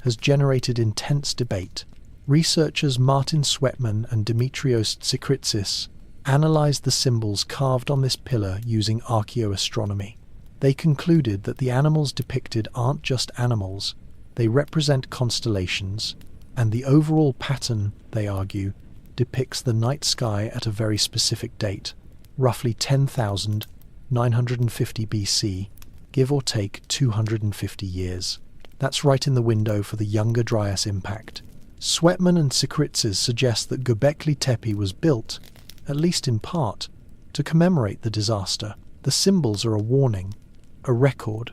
has generated intense debate. Researchers Martin Sweatman and Dimitrios Tsikritsis analyzed the symbols carved on this pillar using archaeoastronomy. They concluded that the animals depicted aren't just animals, they represent constellations, and the overall pattern, they argue, depicts the night sky at a very specific date, roughly 10,950 BC, give or take 250 years. That's right in the window for the Younger Dryas impact. Sweatman and Tsikritsis suggest that Göbekli Tepe was built, at least in part, to commemorate the disaster. The symbols are a warning, a record,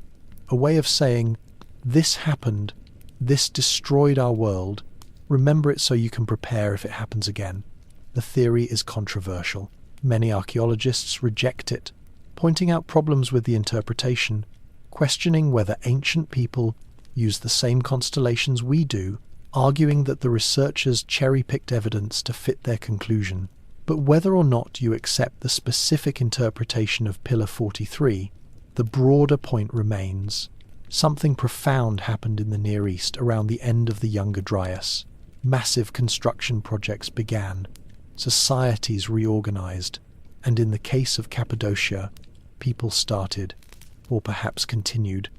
a way of saying, this happened, this destroyed our world, remember it so you can prepare if it happens again. The theory is controversial. Many archaeologists reject it, pointing out problems with the interpretation, questioning whether ancient people used the same constellations we do, arguing that the researchers cherry-picked evidence to fit their conclusion. But whether or not you accept the specific interpretation of Pillar 43, the broader point remains. Something profound happened in the Near East around the end of the Younger Dryas. Massive construction projects began, societies reorganized, and in the case of Cappadocia, people started, or perhaps continued,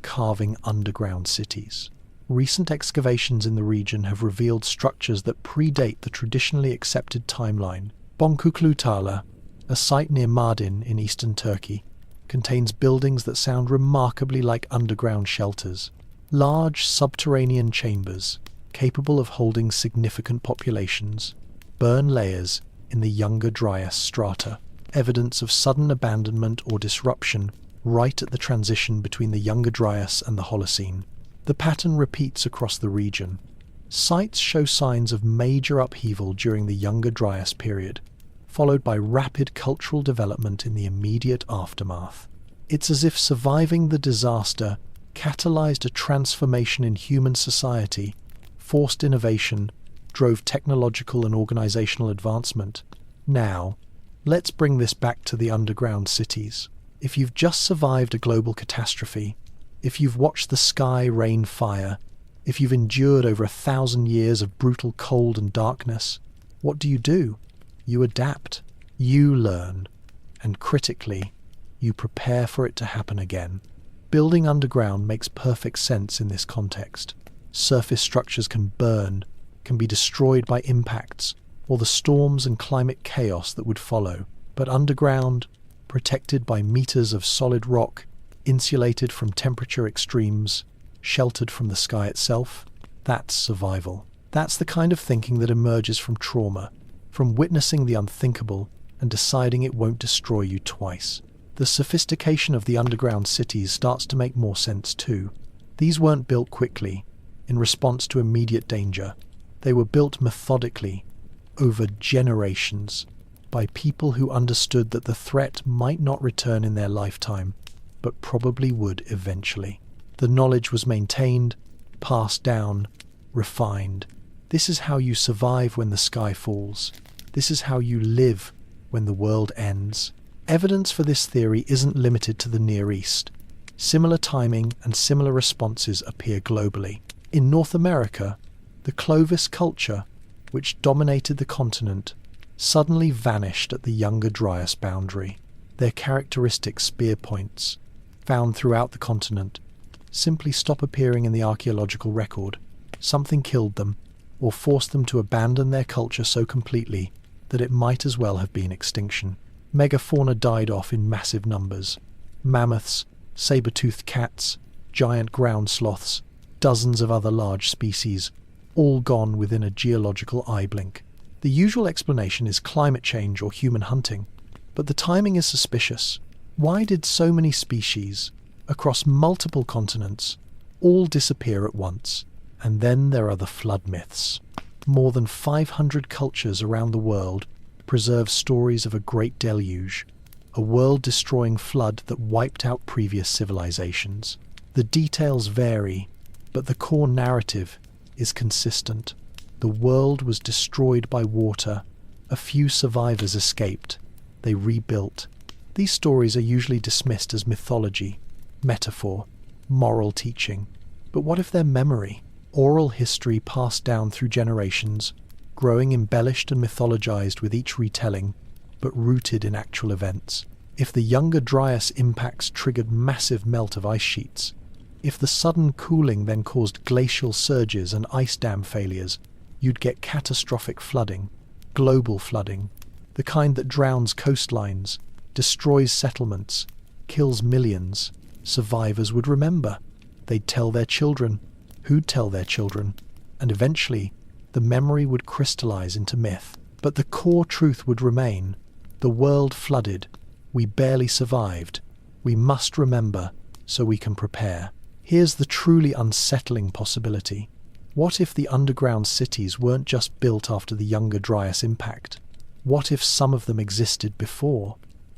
carving underground cities. Recent excavations in the region have revealed structures that predate the traditionally accepted timeline. Bonkuklu Tala, a site near Mardin in eastern Turkey, contains buildings that sound remarkably like underground shelters. Large subterranean chambers, capable of holding significant populations, burn layers in the Younger Dryas strata, evidence of sudden abandonment or disruption right at the transition between the Younger Dryas and the Holocene. The pattern repeats across the region. Sites show signs of major upheaval during the Younger Dryas period, followed by rapid cultural development in the immediate aftermath. It's as if surviving the disaster catalyzed a transformation in human society, forced innovation, drove technological and organizational advancement. Now, let's bring this back to the underground cities. If you've just survived a global catastrophe, if you've watched the sky rain fire, if you've endured over 1,000 years of brutal cold and darkness, what do? You adapt, you learn, and critically, you prepare for it to happen again. Building underground makes perfect sense in this context. Surface structures can burn, can be destroyed by impacts, or the storms and climate chaos that would follow. But underground, protected by meters of solid rock, insulated from temperature extremes, sheltered from the sky itself, that's survival. That's the kind of thinking that emerges from trauma, from witnessing the unthinkable and deciding it won't destroy you twice. The sophistication of the underground cities starts to make more sense too. These weren't built quickly, in response to immediate danger. They were built methodically, over generations, by people who understood that the threat might not return in their lifetime, but probably would eventually. The knowledge was maintained, passed down, refined. This is how you survive when the sky falls. This is how you live when the world ends. Evidence for this theory isn't limited to the Near East. Similar timing and similar responses appear globally. In North America, the Clovis culture, which dominated the continent, suddenly vanished at the Younger Dryas boundary. Their characteristic spear points, found throughout the continent, simply stop appearing in the archaeological record. Something killed them, or forced them to abandon their culture so completely that it might as well have been extinction. Megafauna died off in massive numbers. Mammoths, saber-toothed cats, giant ground sloths, dozens of other large species, all gone within a geological eye blink. The usual explanation is climate change or human hunting, but the timing is suspicious. Why did so many species, across multiple continents, all disappear at once? And then there are the flood myths. More than 500 cultures around the world preserve stories of a great deluge, a world-destroying flood that wiped out previous civilizations. The details vary, but the core narrative is consistent. The world was destroyed by water. A few survivors escaped. They rebuilt. These stories are usually dismissed as mythology, metaphor, moral teaching. But what if they're memory? Oral history passed down through generations, growing embellished and mythologized with each retelling, but rooted in actual events. If the Younger Dryas impacts triggered massive melt of ice sheets, if the sudden cooling then caused glacial surges and ice dam failures, you'd get catastrophic flooding, global flooding, the kind that drowns coastlines, destroys settlements, kills millions. Survivors would remember. They'd tell their children, who'd tell their children, and eventually the memory would crystallize into myth. But the core truth would remain. The world flooded. We barely survived. We must remember so we can prepare. Here's the truly unsettling possibility. What if the underground cities weren't just built after the Younger Dryas impact? What if some of them existed before?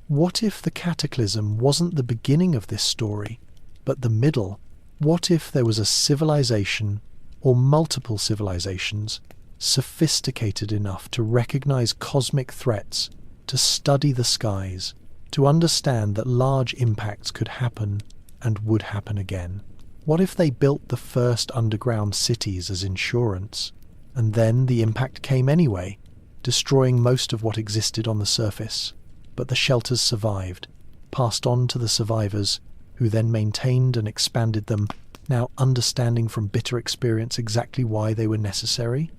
What if the cataclysm wasn't the beginning of this story, but the middle? What if there was a civilization, or multiple civilizations, sophisticated enough to recognize cosmic threats, to study the skies, to understand that large impacts could happen and would happen again? What if they built the first underground cities as insurance, and then the impact came anyway, destroying most of what existed on the surface, but the shelters survived, passed on to the survivors, who then maintained and expanded them, now understanding from bitter experience exactly why they were necessary?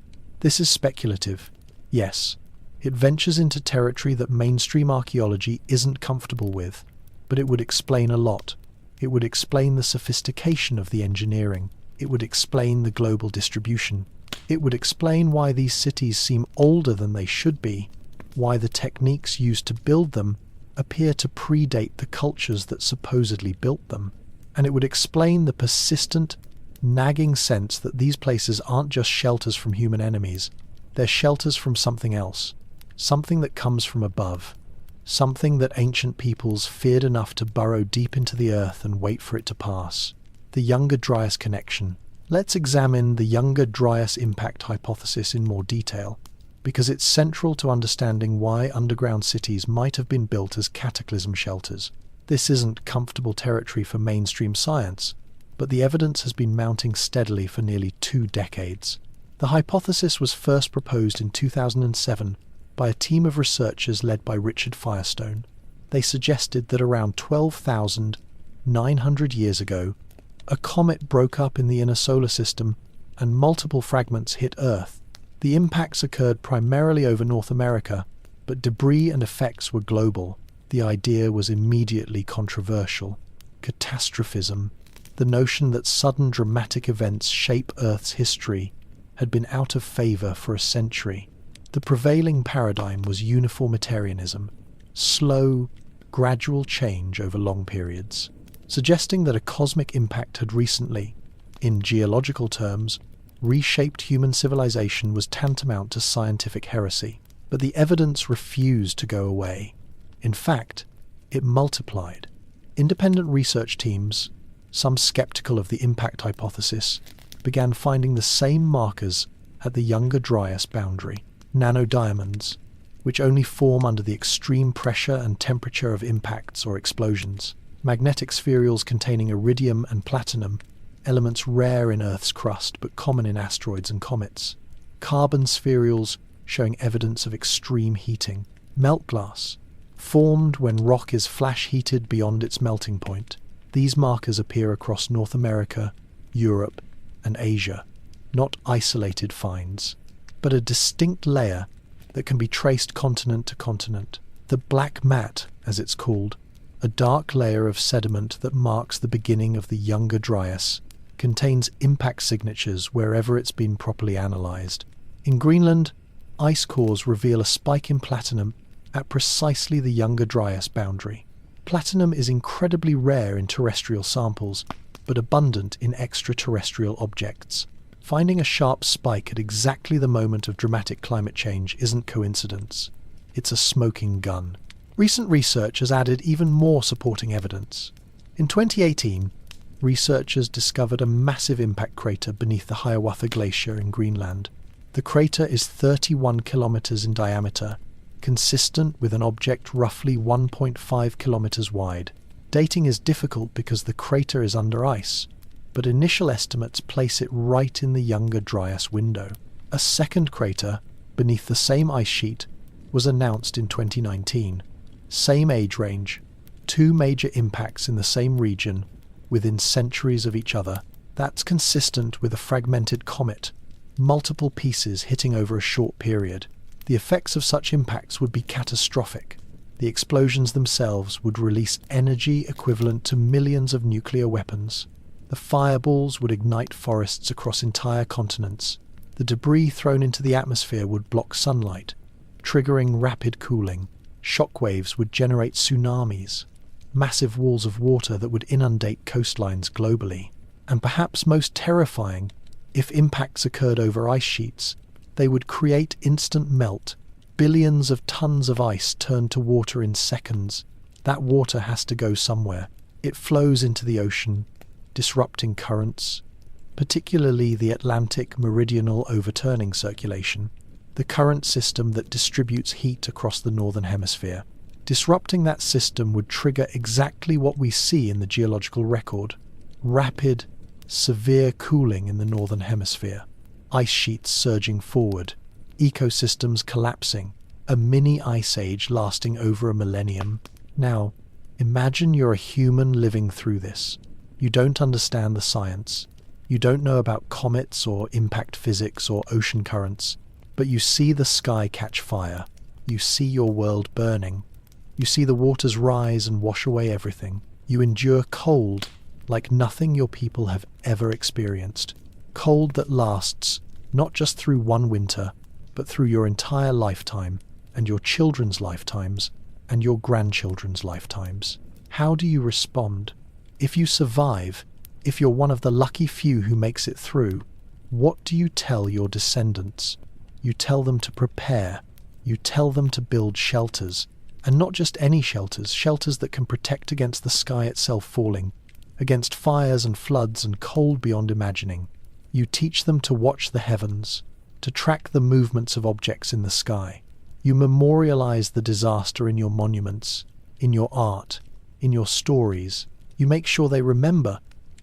This is speculative, yes. It ventures into territory that mainstream archaeology isn't comfortable with, but it would explain a lot. It would explain the sophistication of the engineering. It would explain the global distribution. It would explain why these cities seem older than they should be, why the techniques used to build them appear to predate the cultures that supposedly built them. And it would explain the persistent, nagging sense that these places aren't just shelters from human enemies. They're shelters from something else, something that comes from above, something that ancient peoples feared enough to burrow deep into the earth and wait for it to pass. The Younger Dryas connection. Let's examine the Younger Dryas impact hypothesis in more detail, because it's central to understanding why underground cities might have been built as cataclysm shelters. This isn't comfortable territory for mainstream science, but the evidence has been mounting steadily for nearly 2 decades. The hypothesis was first proposed in 2007 by a team of researchers led by Richard Firestone. They suggested that around 12,900 years ago, a comet broke up in the inner solar system and multiple fragments hit Earth. The impacts occurred primarily over North America, but debris and effects were global. The idea was immediately controversial. Catastrophism, the notion that sudden dramatic events shape Earth's history, had been out of favor for a century. The prevailing paradigm was uniformitarianism, slow, gradual change over long periods, suggesting that a cosmic impact had recently, in geological terms, reshaped human civilization was tantamount to scientific heresy. But the evidence refused to go away. In fact, it multiplied. Independent research teams, some skeptical of the impact hypothesis, began finding the same markers at the Younger Dryas boundary. Nanodiamonds, which only form under the extreme pressure and temperature of impacts or explosions. Magnetic spherules containing iridium and platinum, elements rare in Earth's crust but common in asteroids and comets. Carbon spherules showing evidence of extreme heating. Melt glass, formed when rock is flash heated beyond its melting point. These markers appear across North America, Europe, and Asia, not isolated finds, but a distinct layer that can be traced continent to continent. The black mat, as it's called, a dark layer of sediment that marks the beginning of the Younger Dryas, contains impact signatures wherever it's been properly analysed. In Greenland, ice cores reveal a spike in platinum at precisely the Younger Dryas boundary. Platinum is incredibly rare in terrestrial samples, but abundant in extraterrestrial objects. Finding a sharp spike at exactly the moment of dramatic climate change isn't coincidence. It's a smoking gun. Recent research has added even more supporting evidence. In 2018, researchers discovered a massive impact crater beneath the Hiawatha Glacier in Greenland. The crater is 31 kilometers in diameter, consistent with an object roughly 1.5 kilometers wide. Dating is difficult because the crater is under ice, but initial estimates place it right in the Younger Dryas window. A second crater, beneath the same ice sheet, was announced in 2019. Same age range, two major impacts in the same region, within centuries of each other. That's consistent with a fragmented comet, multiple pieces hitting over a short period. The effects of such impacts would be catastrophic. The explosions themselves would release energy equivalent to millions of nuclear weapons. The fireballs would ignite forests across entire continents. The debris thrown into the atmosphere would block sunlight, triggering rapid cooling. Shockwaves would generate tsunamis, massive walls of water that would inundate coastlines globally. And perhaps most terrifying, if impacts occurred over ice sheets, they would create instant melt. Billions of tons of ice turned to water in seconds. That water has to go somewhere. It flows into the ocean, disrupting currents, particularly the Atlantic meridional overturning circulation, the current system that distributes heat across the northern hemisphere. Disrupting that system would trigger exactly what we see in the geological record: rapid, severe cooling in the northern hemisphere, ice sheets surging forward, ecosystems collapsing, a mini ice age lasting over a millennium. Now, imagine you're a human living through this. You don't understand the science. You don't know about comets or impact physics or ocean currents, but you see the sky catch fire. You see your world burning. You see the waters rise and wash away everything. You endure cold like nothing your people have ever experienced. Cold that lasts not just through one winter, but through your entire lifetime, and your children's lifetimes, and your grandchildren's lifetimes. How do you respond? If you survive, if you're one of the lucky few who makes it through, what do you tell your descendants? You tell them to prepare. You tell them to build shelters, and not just any shelters, shelters that can protect against the sky itself falling, against fires and floods and cold beyond imagining. You teach them to watch the heavens, to track the movements of objects in the sky. You memorialize the disaster in your monuments, in your art, in your stories. You make sure they remember,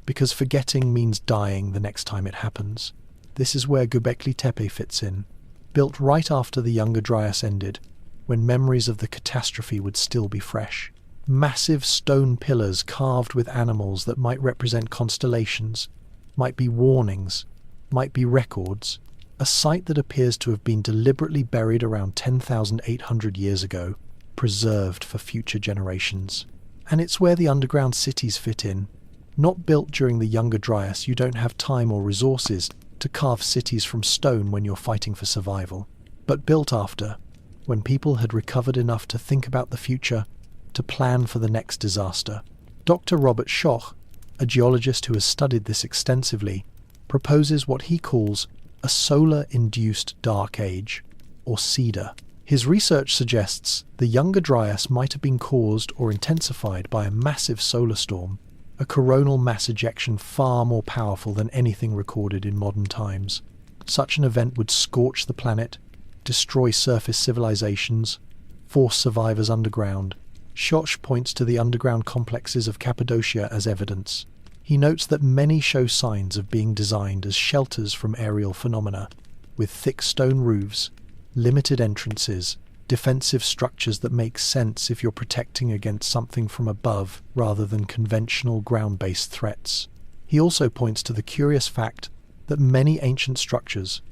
because forgetting means dying the next time it happens. This is where Göbekli Tepe fits in. Built right after the Younger Dryas ended, when memories of the catastrophe would still be fresh. Massive stone pillars carved with animals that might represent constellations, might be warnings, might be records. A site that appears to have been deliberately buried around 10,800 years ago, preserved for future generations. And it's where the underground cities fit in. Not built during the Younger Dryas, you don't have time or resources to carve cities from stone when you're fighting for survival. But built after, when people had recovered enough to think about the future, to plan for the next disaster. Dr. Robert Schoch, a geologist who has studied this extensively, proposes what he calls a solar-induced dark age, or SEDAR. His research suggests the Younger Dryas might have been caused or intensified by a massive solar storm, a coronal mass ejection far more powerful than anything recorded in modern times. Such an event would scorch the planet, destroy surface civilizations, force survivors underground. Schoch points to the underground complexes of Cappadocia as evidence. He notes that many show signs of being designed as shelters from aerial phenomena, with thick stone roofs, limited entrances, defensive structures that make sense if you're protecting against something from above rather than conventional ground-based threats. He also points to the curious fact that many ancient structures,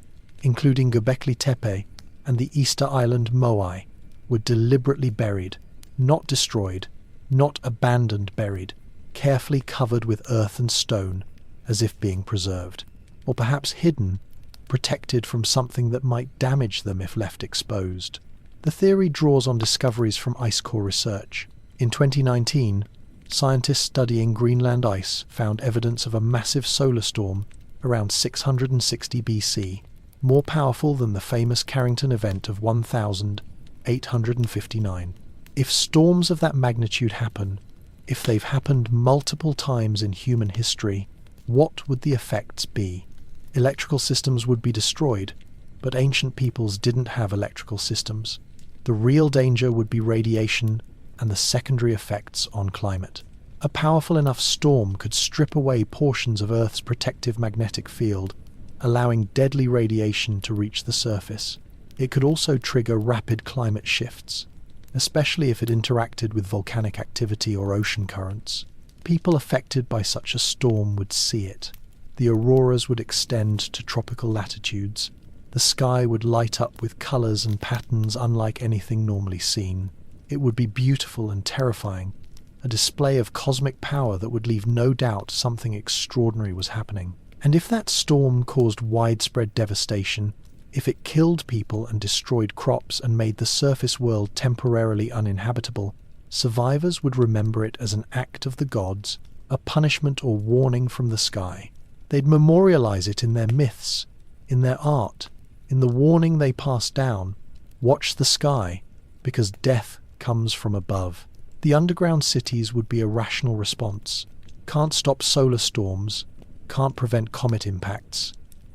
including Göbekli Tepe and the Easter island Moai, were deliberately buried, not destroyed, not abandoned buried, carefully covered with earth and stone, as if being preserved, or perhaps hidden, protected from something that might damage them if left exposed. The theory draws on discoveries from ice core research. In 2019, scientists studying Greenland ice found evidence of a massive solar storm around 660 BC, more powerful than the famous Carrington event of 1859. If storms of that magnitude happen, if they've happened multiple times in human history, what would the effects be? Electrical systems would be destroyed, but ancient peoples didn't have electrical systems. The real danger would be radiation and the secondary effects on climate. A powerful enough storm could strip away portions of Earth's protective magnetic field, allowing deadly radiation to reach the surface. It could also trigger rapid climate shifts, especially if it interacted with volcanic activity or ocean currents. People affected by such a storm would see it. The auroras would extend to tropical latitudes. The sky would light up with colours and patterns unlike anything normally seen. It would be beautiful and terrifying, a display of cosmic power that would leave no doubt something extraordinary was happening. And if that storm caused widespread devastation, if it killed people and destroyed crops and made the surface world temporarily uninhabitable, survivors would remember it as an act of the gods, a punishment or warning from the sky. They'd memorialize it in their myths, in their art, in the warning they pass down. Watch the sky, because death comes from above. The underground cities would be a rational response. Can't stop solar storms, can't prevent comet impacts,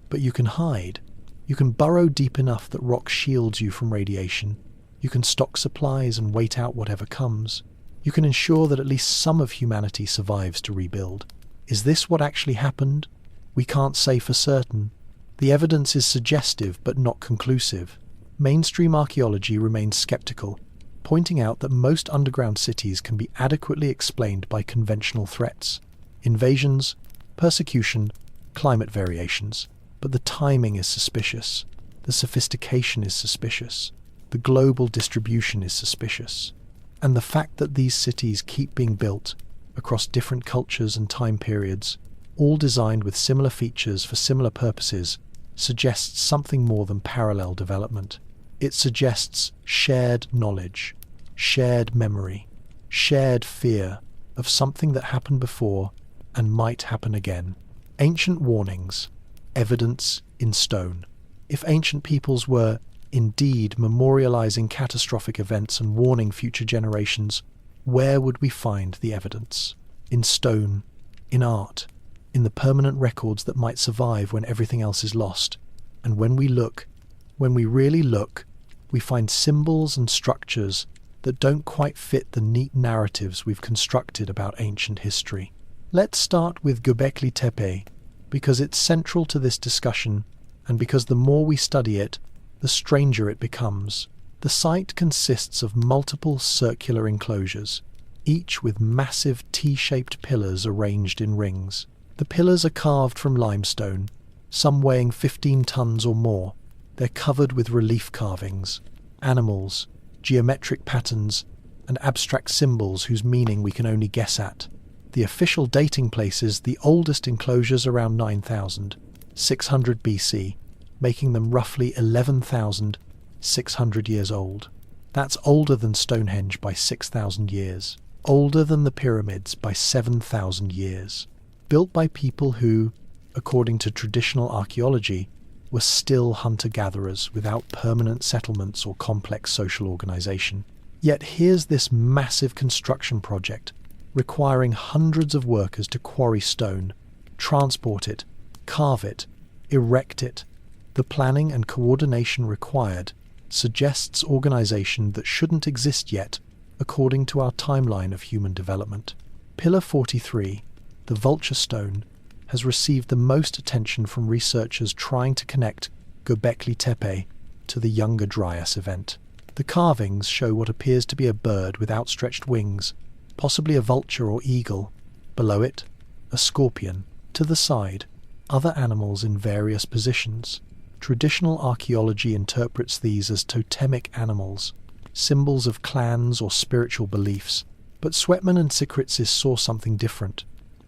but you can hide. You can burrow deep enough that rock shields you from radiation. You can stock supplies and wait out whatever comes. You can ensure that at least some of humanity survives to rebuild. Is this what actually happened? We can't say for certain. The evidence is suggestive but not conclusive. Mainstream archaeology remains skeptical, pointing out that most underground cities can be adequately explained by conventional threats: invasions, persecution, climate variations. But the timing is suspicious. The sophistication is suspicious. The global distribution is suspicious. And the fact that these cities keep being built across different cultures and time periods, all designed with similar features for similar purposes, suggests something more than parallel development. It suggests shared knowledge, shared memory, shared fear of something that happened before and might happen again. Ancient warnings, evidence in stone. If ancient peoples were indeed memorializing catastrophic events and warning future generations, where would we find the evidence? In stone, in art, in the permanent records that might survive when everything else is lost. And when we look, when we really look, we find symbols and structures that don't quite fit the neat narratives we've constructed about ancient history. Let's start with Göbekli Tepe, because it's central to this discussion, and because the more we study it, the stranger it becomes. The site consists of multiple circular enclosures, each with massive T-shaped pillars arranged in rings. The pillars are carved from limestone, some weighing 15 tons or more. They're covered with relief carvings, animals, geometric patterns, and abstract symbols whose meaning we can only guess at. The official dating places the oldest enclosures around 9,600 BC, making them roughly 11,600 years old. That's older than Stonehenge by 6,000 years, older than the pyramids by 7,000 years. Built by people who, according to traditional archaeology, were still hunter-gatherers without permanent settlements or complex social organization. Yet here's this massive construction project, requiring hundreds of workers to quarry stone, transport it, carve it, erect it. The planning and coordination required suggests organization that shouldn't exist yet, according to our timeline of human development. Pillar 43, the vulture stone, has received the most attention from researchers trying to connect Göbekli Tepe to the Younger Dryas event. The carvings show what appears to be a bird with outstretched wings, possibly a vulture or eagle. Below it, a scorpion. To the side, other animals in various positions. Traditional archaeology interprets these as totemic animals, symbols of clans or spiritual beliefs, But Sweatman and Sikritsis saw something different.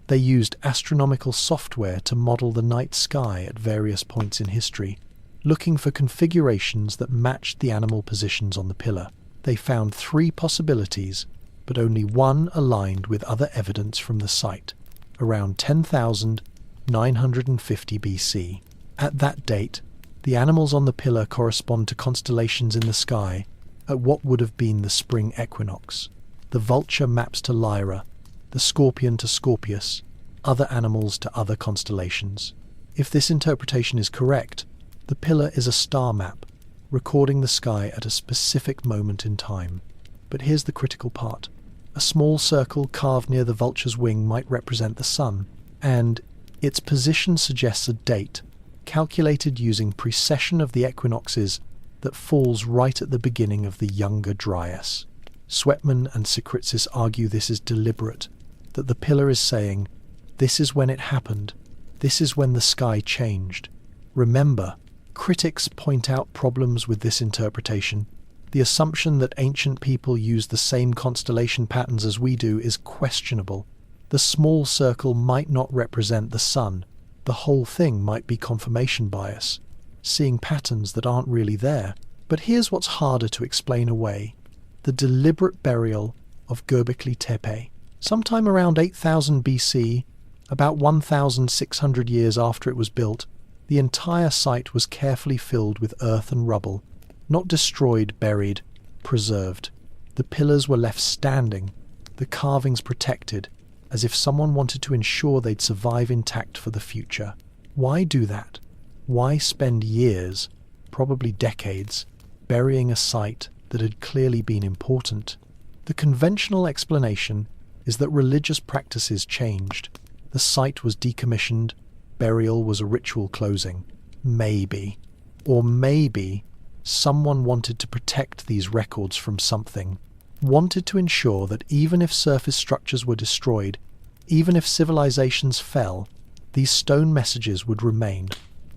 They used astronomical software to model the night sky at various points in history, looking for configurations that matched the animal positions on the pillar. They found 3 possibilities, but only one aligned with other evidence from the site, around 10,950 BC. At that date, the animals on the pillar correspond to constellations in the sky at what would have been the spring equinox. The vulture maps to Lyra, the scorpion to Scorpius, other animals to other constellations. If this interpretation is correct, the pillar is a star map, recording the sky at a specific moment in time. But here's the critical part. A small circle carved near the vulture's wing might represent the sun, and its position suggests a date, calculated using precession of the equinoxes, that falls right at the beginning of the Younger Dryas. Sweatman and Sikritsis argue this is deliberate, that the pillar is saying, this is when it happened, this is when the sky changed. Remember, critics point out problems with this interpretation. The assumption that ancient people used the same constellation patterns as we do is questionable. The small circle might not represent the sun. The whole thing might be confirmation bias, seeing patterns that aren't really there. But here's what's harder to explain away. The deliberate burial of Göbekli Tepe. Sometime around 8000 BC, about 1,600 years after it was built, the entire site was carefully filled with earth and rubble, not destroyed, buried, preserved. The pillars were left standing, the carvings protected, as if someone wanted to ensure they'd survive intact for the future. Why do that? Why spend years, probably decades, burying a site that had clearly been important? The conventional explanation is that religious practices changed. The site was decommissioned, burial was a ritual closing. Maybe. Or maybe someone wanted to protect these records from something, wanted to ensure that even if surface structures were destroyed, even if civilizations fell, these stone messages would remain,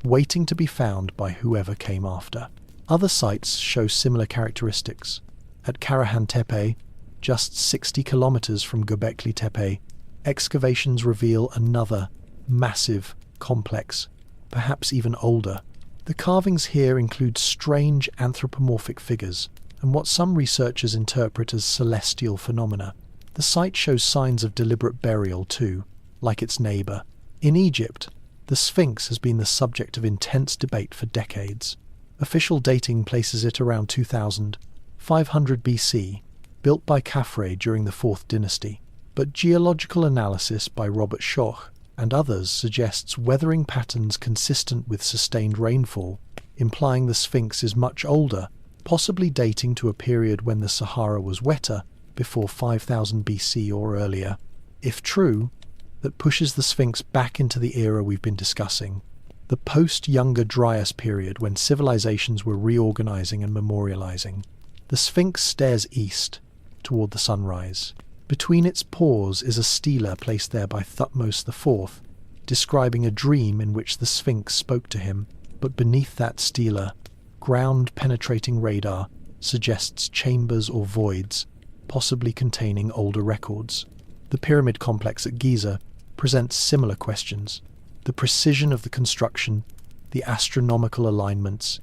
waiting to be found by whoever came after. Other sites show similar characteristics. At Karahan Tepe, just 60 kilometers from Göbekli Tepe, excavations reveal another massive complex, perhaps even older. The carvings here include strange anthropomorphic figures and what some researchers interpret as celestial phenomena. The site shows signs of deliberate burial too, like its neighbour. In Egypt, the Sphinx has been the subject of intense debate for decades. Official dating places it around 2500 BC, built by Khafre during the 4th dynasty. But geological analysis by Robert Schoch and others suggests weathering patterns consistent with sustained rainfall, implying the Sphinx is much older, possibly dating to a period when the Sahara was wetter, before 5000 BC or earlier. If true, that pushes the Sphinx back into the era we've been discussing, the post-Younger Dryas period when civilizations were reorganizing and memorializing. The Sphinx stares east, toward the sunrise. Between its paws is a stela placed there by Thutmose IV, describing a dream in which the Sphinx spoke to him, but beneath that stela, ground-penetrating radar suggests chambers or voids, possibly containing older records. The pyramid complex at Giza presents similar questions. The precision of the construction, the astronomical alignments,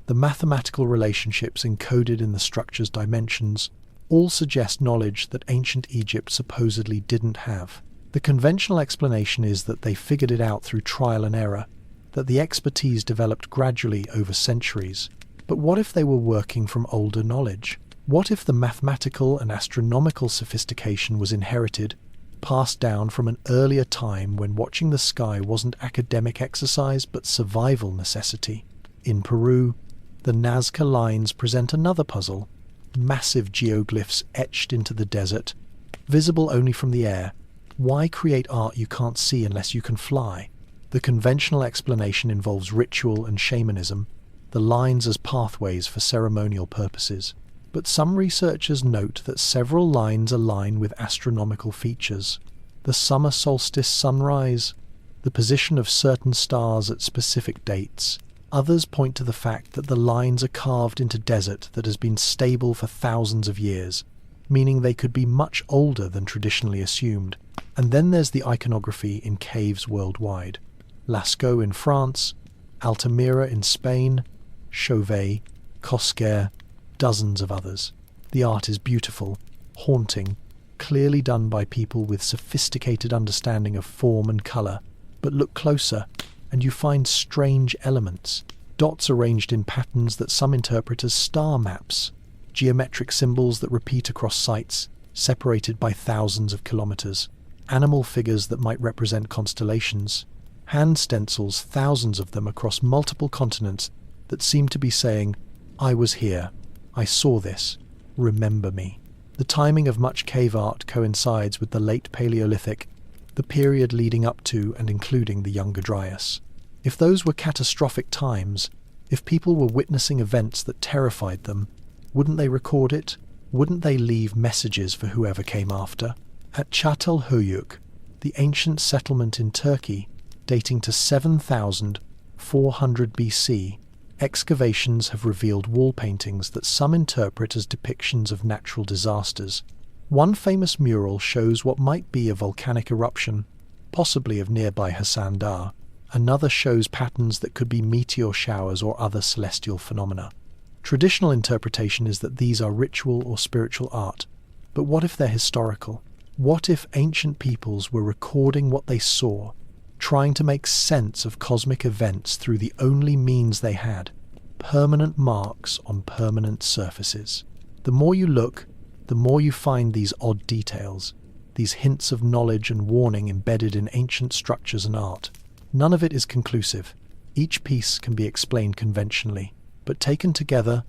the mathematical relationships encoded in the structure's dimensions, all suggest knowledge that ancient Egypt supposedly didn't have. The conventional explanation is that they figured it out through trial and error, that the expertise developed gradually over centuries. But what if they were working from older knowledge? What if the mathematical and astronomical sophistication was inherited, passed down from an earlier time when watching the sky wasn't academic exercise but survival necessity? In Peru, the Nazca lines present another puzzle. Massive geoglyphs etched into the desert, visible only from the air. Why create art you can't see unless you can fly? The conventional explanation involves ritual and shamanism, the lines as pathways for ceremonial purposes. But some researchers note that several lines align with astronomical features. The summer solstice sunrise, the position of certain stars at specific dates. Others point to the fact that the lines are carved into desert that has been stable for thousands of years, meaning they could be much older than traditionally assumed. And then there's the iconography in caves worldwide. Lascaux in France, Altamira in Spain, Chauvet, Cosquer, dozens of others. The art is beautiful, haunting, clearly done by people with sophisticated understanding of form and colour. But look closer, and you find strange elements. Dots arranged in patterns that some interpret as star maps. Geometric symbols that repeat across sites, separated by thousands of kilometres. Animal figures that might represent constellations. Hand stencils, thousands of them across multiple continents, that seem to be saying, "I was here. I saw this. Remember me." The timing of much cave art coincides with the late Paleolithic, the period leading up to and including the Younger Dryas. If those were catastrophic times, if people were witnessing events that terrified them, wouldn't they record it? Wouldn't they leave messages for whoever came after? At Çatalhöyük, the ancient settlement in Turkey, dating to 7,400 BC, excavations have revealed wall paintings that some interpret as depictions of natural disasters. One famous mural shows what might be a volcanic eruption, possibly of nearby Hasan Dağ. Another shows patterns that could be meteor showers or other celestial phenomena. Traditional interpretation is that these are ritual or spiritual art. But what if they're historical? What if ancient peoples were recording what they saw, trying to make sense of cosmic events through the only means they had? Permanent marks on permanent surfaces. The more you look, the more you find these odd details, these hints of knowledge and warning embedded in ancient structures and art. None of it is conclusive. Each piece can be explained conventionally, but taken together,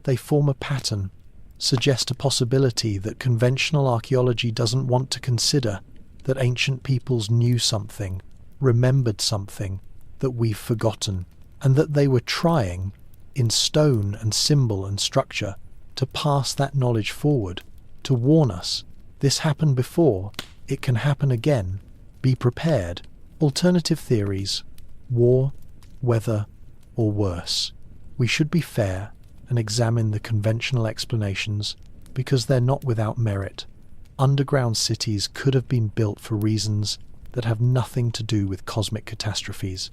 they form a pattern, suggest a possibility that conventional archaeology doesn't want to consider, that ancient peoples knew something, remembered something that we've forgotten, and that they were trying, in stone and symbol and structure, to pass that knowledge forward, to warn us, this happened before, it can happen again, be prepared. Alternative theories, war, weather, or worse. We should be fair and examine the conventional explanations because they're not without merit. Underground cities could have been built for reasons that have nothing to do with cosmic catastrophes.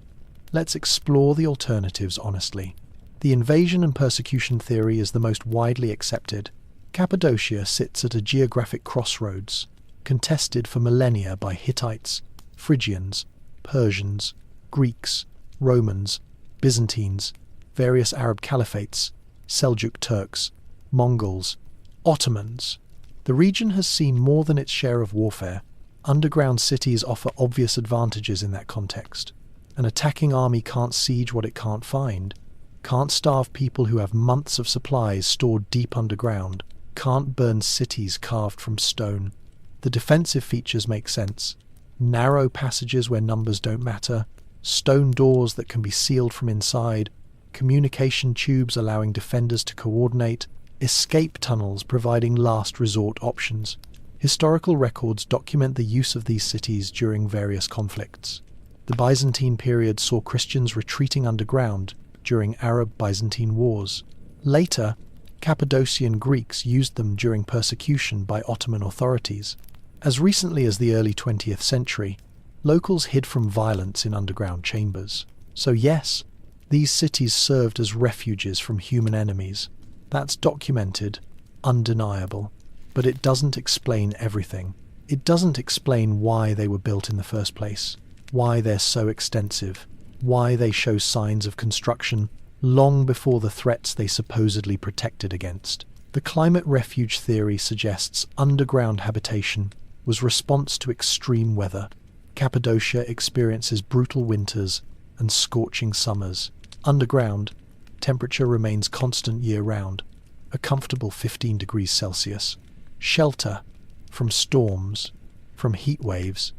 Let's explore the alternatives honestly. The invasion and persecution theory is the most widely accepted. Cappadocia sits at a geographic crossroads, contested for millennia by Hittites, Phrygians, Persians, Greeks, Romans, Byzantines, various Arab caliphates, Seljuk Turks, Mongols, Ottomans. The region has seen more than its share of warfare. Underground cities offer obvious advantages in that context. An attacking army can't siege what it can't find, can't starve people who have months of supplies stored deep underground, can't burn cities carved from stone. The defensive features make sense. Narrow passages where numbers don't matter, stone doors that can be sealed from inside, communication tubes allowing defenders to coordinate, escape tunnels providing last resort options. Historical records document the use of these cities during various conflicts. The Byzantine period saw Christians retreating underground during Arab-Byzantine wars. Later, Cappadocian Greeks used them during persecution by Ottoman authorities. As recently as the early 20th century, locals hid from violence in underground chambers. So yes, these cities served as refuges from human enemies. That's documented, undeniable. But it doesn't explain everything. It doesn't explain why they were built in the first place, why they're so extensive, why they show signs of construction long before the threats they supposedly protected against. The climate refuge theory suggests underground habitation was response to extreme weather. Cappadocia experiences brutal winters and scorching summers. Underground, temperature remains constant year-round, a comfortable 15 degrees Celsius. Shelter from storms, from heat waves,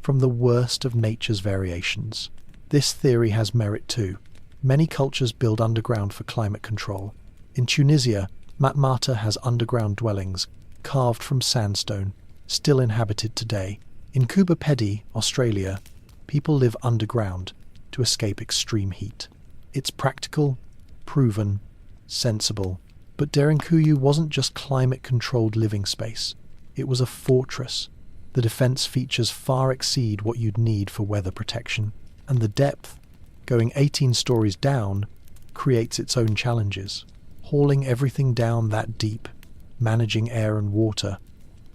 from the worst of nature's variations. This theory has merit too. Many cultures build underground for climate control. In Tunisia, Matmata has underground dwellings, carved from sandstone, still inhabited today. In Coober Pedy, Australia, people live underground to escape extreme heat. It's practical, proven, sensible, But Derinkuyu wasn't just climate-controlled living space. It was a fortress. The defense features far exceed what you'd need for weather protection, and the depth, going 18 stories down, creates its own challenges. Hauling everything down that deep, managing air and water,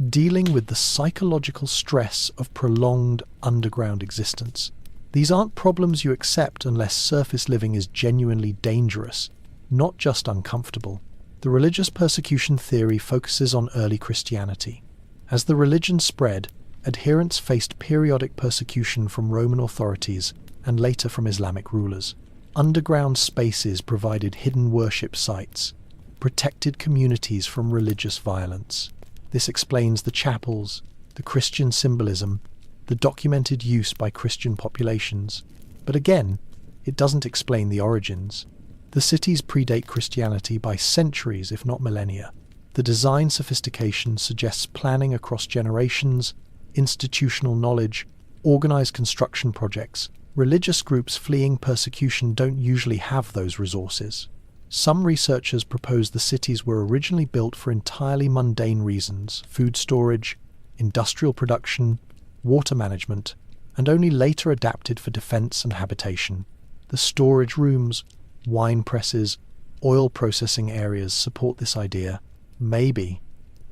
dealing with the psychological stress of prolonged underground existence. These aren't problems you accept unless surface living is genuinely dangerous, not just uncomfortable. The religious persecution theory focuses on early Christianity. As the religion spread, adherents faced periodic persecution from Roman authorities and later from Islamic rulers. Underground spaces provided hidden worship sites, protected communities from religious violence. This explains the chapels, the Christian symbolism, the documented use by Christian populations. But again, it doesn't explain the origins. The cities predate Christianity by centuries, if not millennia. The design sophistication suggests planning across generations, institutional knowledge, organized construction projects. Religious groups fleeing persecution don't usually have those resources. Some researchers propose the cities were originally built for entirely mundane reasons: food storage, industrial production, water management, and only later adapted for defense and habitation. The storage rooms, wine presses, oil processing areas support this idea. Maybe.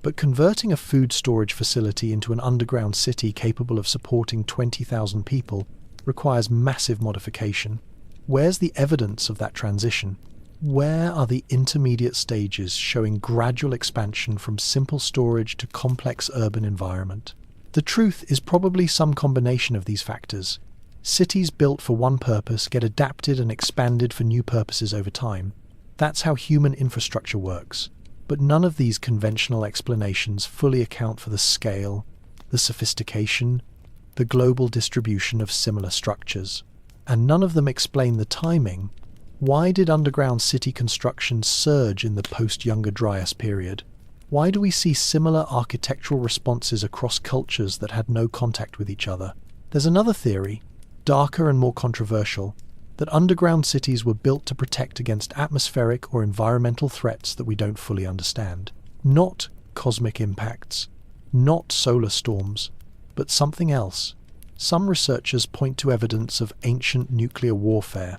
But converting a food storage facility into an underground city capable of supporting 20,000 people requires massive modification. Where's the evidence of that transition? Where are the intermediate stages showing gradual expansion from simple storage to complex urban environment? The truth is probably some combination of these factors. Cities built for one purpose get adapted and expanded for new purposes over time. That's how human infrastructure works. But none of these conventional explanations fully account for the scale, the sophistication, the global distribution of similar structures. And none of them explain the timing. Why did underground city construction surge in the post-Younger Dryas period? Why do we see similar architectural responses across cultures that had no contact with each other? There's another theory, darker and more controversial, that underground cities were built to protect against atmospheric or environmental threats that we don't fully understand. Not cosmic impacts, not solar storms, but something else. Some researchers point to evidence of ancient nuclear warfare,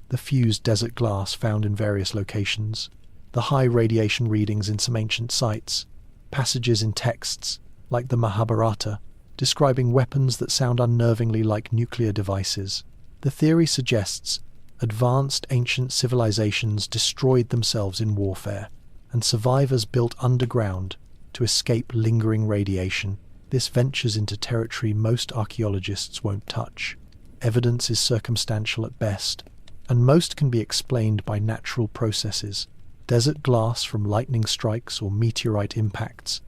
the fused desert glass found in various locations, the high radiation readings in some ancient sites, passages in texts, like the Mahabharata, describing weapons that sound unnervingly like nuclear devices. The theory suggests advanced ancient civilizations destroyed themselves in warfare, and survivors built underground to escape lingering radiation. This ventures into territory most archaeologists won't touch. Evidence is circumstantial at best, and most can be explained by natural processes: desert glass from lightning strikes or meteorite impacts,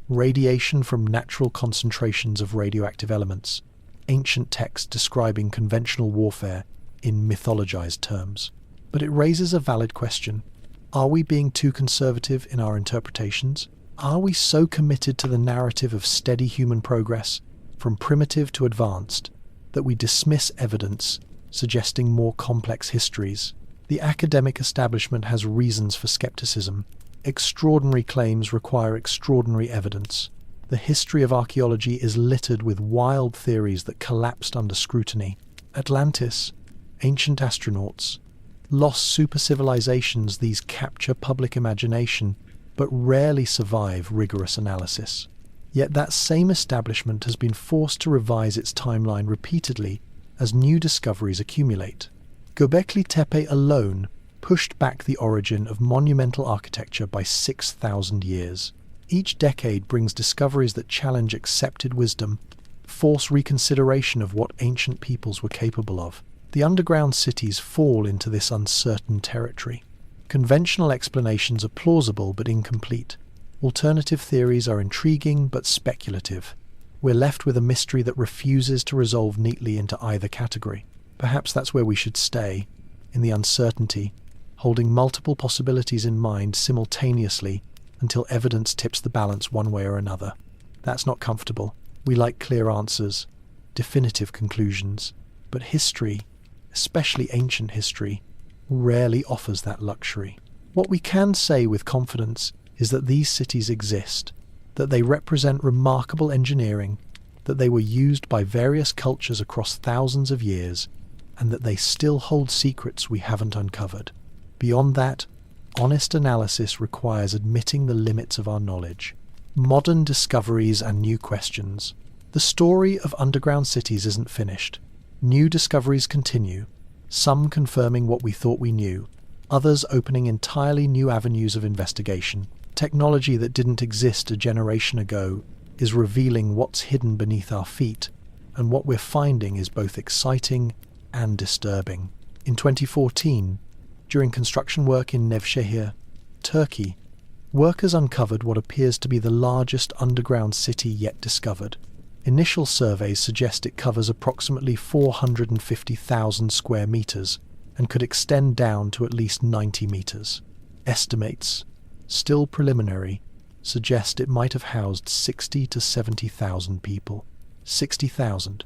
radiation from natural concentrations of radioactive elements, ancient texts describing conventional warfare in mythologized terms. But it raises a valid question. Are we being too conservative in our interpretations? Are we so committed to the narrative of steady human progress, from primitive to advanced, that we dismiss evidence suggesting more complex histories? The academic establishment has reasons for skepticism. Extraordinary claims require extraordinary evidence. The history of archaeology is littered with wild theories that collapsed under scrutiny. Atlantis, ancient astronauts, lost super-civilizations. These capture public imagination, but rarely survive rigorous analysis. Yet that same establishment has been forced to revise its timeline repeatedly as new discoveries accumulate. Göbekli Tepe alone pushed back the origin of monumental architecture by 6,000 years. Each decade brings discoveries that challenge accepted wisdom, force reconsideration of what ancient peoples were capable of. The underground cities fall into this uncertain territory. Conventional explanations are plausible but incomplete. Alternative theories are intriguing but speculative. We're left with a mystery that refuses to resolve neatly into either category. Perhaps that's where we should stay, in the uncertainty, holding multiple possibilities in mind simultaneously until evidence tips the balance one way or another. That's not comfortable. We like clear answers, definitive conclusions, but history, especially ancient history, rarely offers that luxury. What we can say with confidence is that these cities exist, that they represent remarkable engineering, that they were used by various cultures across thousands of years, and that they still hold secrets we haven't uncovered. Beyond that, honest analysis requires admitting the limits of our knowledge. Modern discoveries and new questions. The story of underground cities isn't finished. New discoveries continue, some confirming what we thought we knew, others opening entirely new avenues of investigation. Technology that didn't exist a generation ago is revealing what's hidden beneath our feet, and what we're finding is both exciting and disturbing. In 2014, during construction work in Nevşehir, Turkey, workers uncovered what appears to be the largest underground city yet discovered. Initial surveys suggest it covers approximately 450,000 square meters and could extend down to at least 90 meters. Estimates, still preliminary, suggest it might have housed 60 to 70,000 people. 60,000.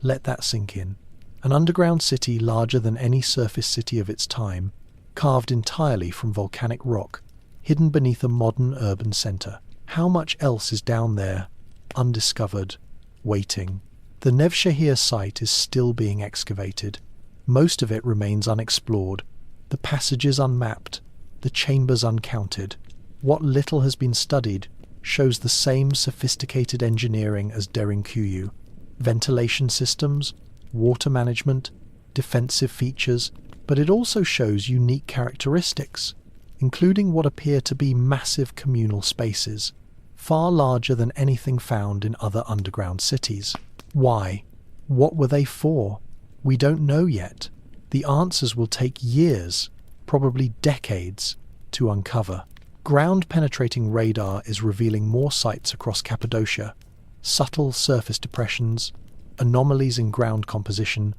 Let that sink in. An underground city larger than any surface city of its time, carved entirely from volcanic rock, hidden beneath a modern urban centre. How much else is down there, undiscovered, waiting? The Nevşehir site is still being excavated. Most of it remains unexplored, the passages unmapped, the chambers uncounted. What little has been studied shows the same sophisticated engineering as Derinkuyu: ventilation systems, water management, defensive features, but it also shows unique characteristics, including what appear to be massive communal spaces, far larger than anything found in other underground cities. Why? What were they for? We don't know yet. The answers will take years, probably decades, to uncover. Ground-penetrating radar is revealing more sites across Cappadocia: subtle surface depressions, anomalies in ground composition,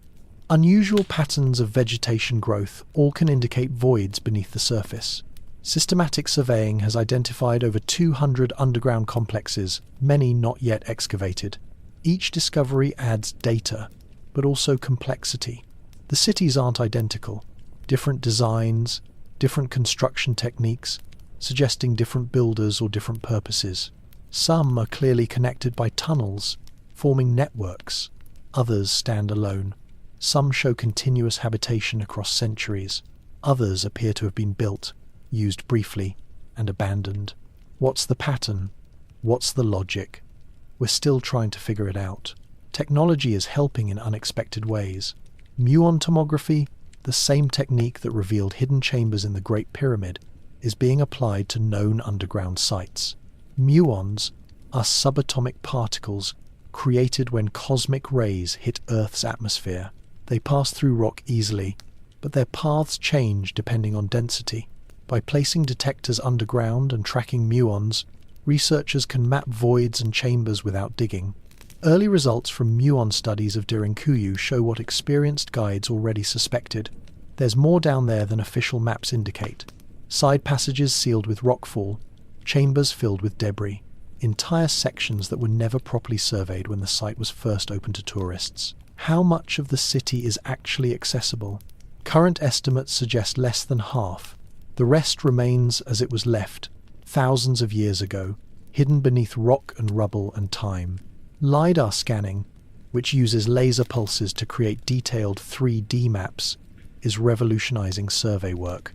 unusual patterns of vegetation growth all can indicate voids beneath the surface. Systematic surveying has identified over 200 underground complexes, many not yet excavated. Each discovery adds data, but also complexity. The cities aren't identical. Different designs, different construction techniques, suggesting different builders or different purposes. Some are clearly connected by tunnels, forming networks. Others stand alone. Some show continuous habitation across centuries. Others appear to have been built, used briefly, and abandoned. What's the pattern? What's the logic? We're still trying to figure it out. Technology is helping in unexpected ways. Muon tomography, the same technique that revealed hidden chambers in the Great Pyramid, is being applied to known underground sites. Muons are subatomic particles created when cosmic rays hit Earth's atmosphere. They pass through rock easily, but their paths change depending on density. By placing detectors underground and tracking muons, researchers can map voids and chambers without digging. Early results from muon studies of Derinkuyu show what experienced guides already suspected. There's more down there than official maps indicate. Side passages sealed with rockfall, chambers filled with debris, entire sections that were never properly surveyed when the site was first opened to tourists. How much of the city is actually accessible? Current estimates suggest less than half. The rest remains as it was left, thousands of years ago, hidden beneath rock and rubble and time. LiDAR scanning, which uses laser pulses to create detailed 3D maps, is revolutionizing survey work.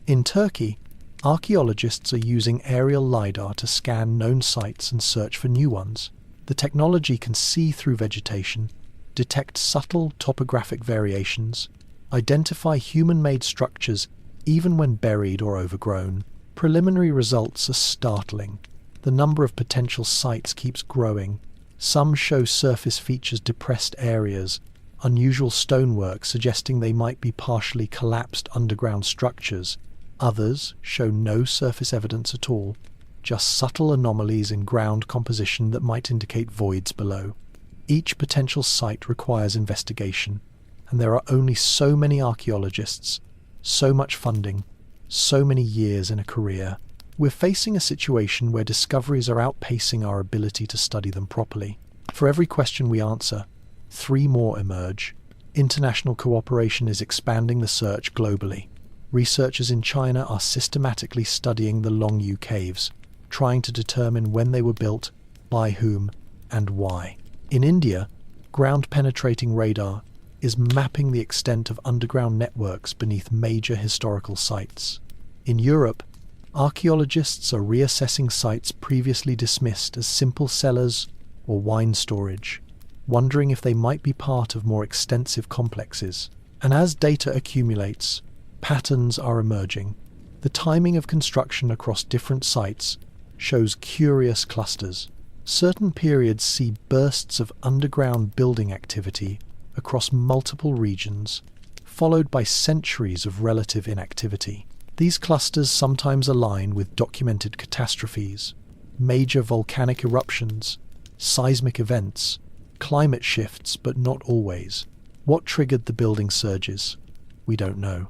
In Turkey, archaeologists are using aerial LiDAR to scan known sites and search for new ones. The technology can see through vegetation, detect subtle topographic variations, identify human-made structures even when buried or overgrown. Preliminary results are startling. The number of potential sites keeps growing. Some show surface features depressed areas, unusual stonework suggesting they might be partially collapsed underground structures. Others show no surface evidence at all, just subtle anomalies in ground composition that might indicate voids below. Each potential site requires investigation, and there are only so many archaeologists, so much funding, so many years in a career. We're facing a situation where discoveries are outpacing our ability to study them properly. For every question we answer, 3 more emerge. International cooperation is expanding the search globally. Researchers in China are systematically studying the Longyu caves, trying to determine when they were built, by whom, and why. In India, ground-penetrating radar is mapping the extent of underground networks beneath major historical sites. In Europe, archaeologists are reassessing sites previously dismissed as simple cellars or wine storage, wondering if they might be part of more extensive complexes. And as data accumulates, patterns are emerging. The timing of construction across different sites shows curious clusters. Certain periods see bursts of underground building activity across multiple regions, followed by centuries of relative inactivity. These clusters sometimes align with documented catastrophes, major volcanic eruptions, seismic events, climate shifts, but not always. What triggered the building surges? We don't know.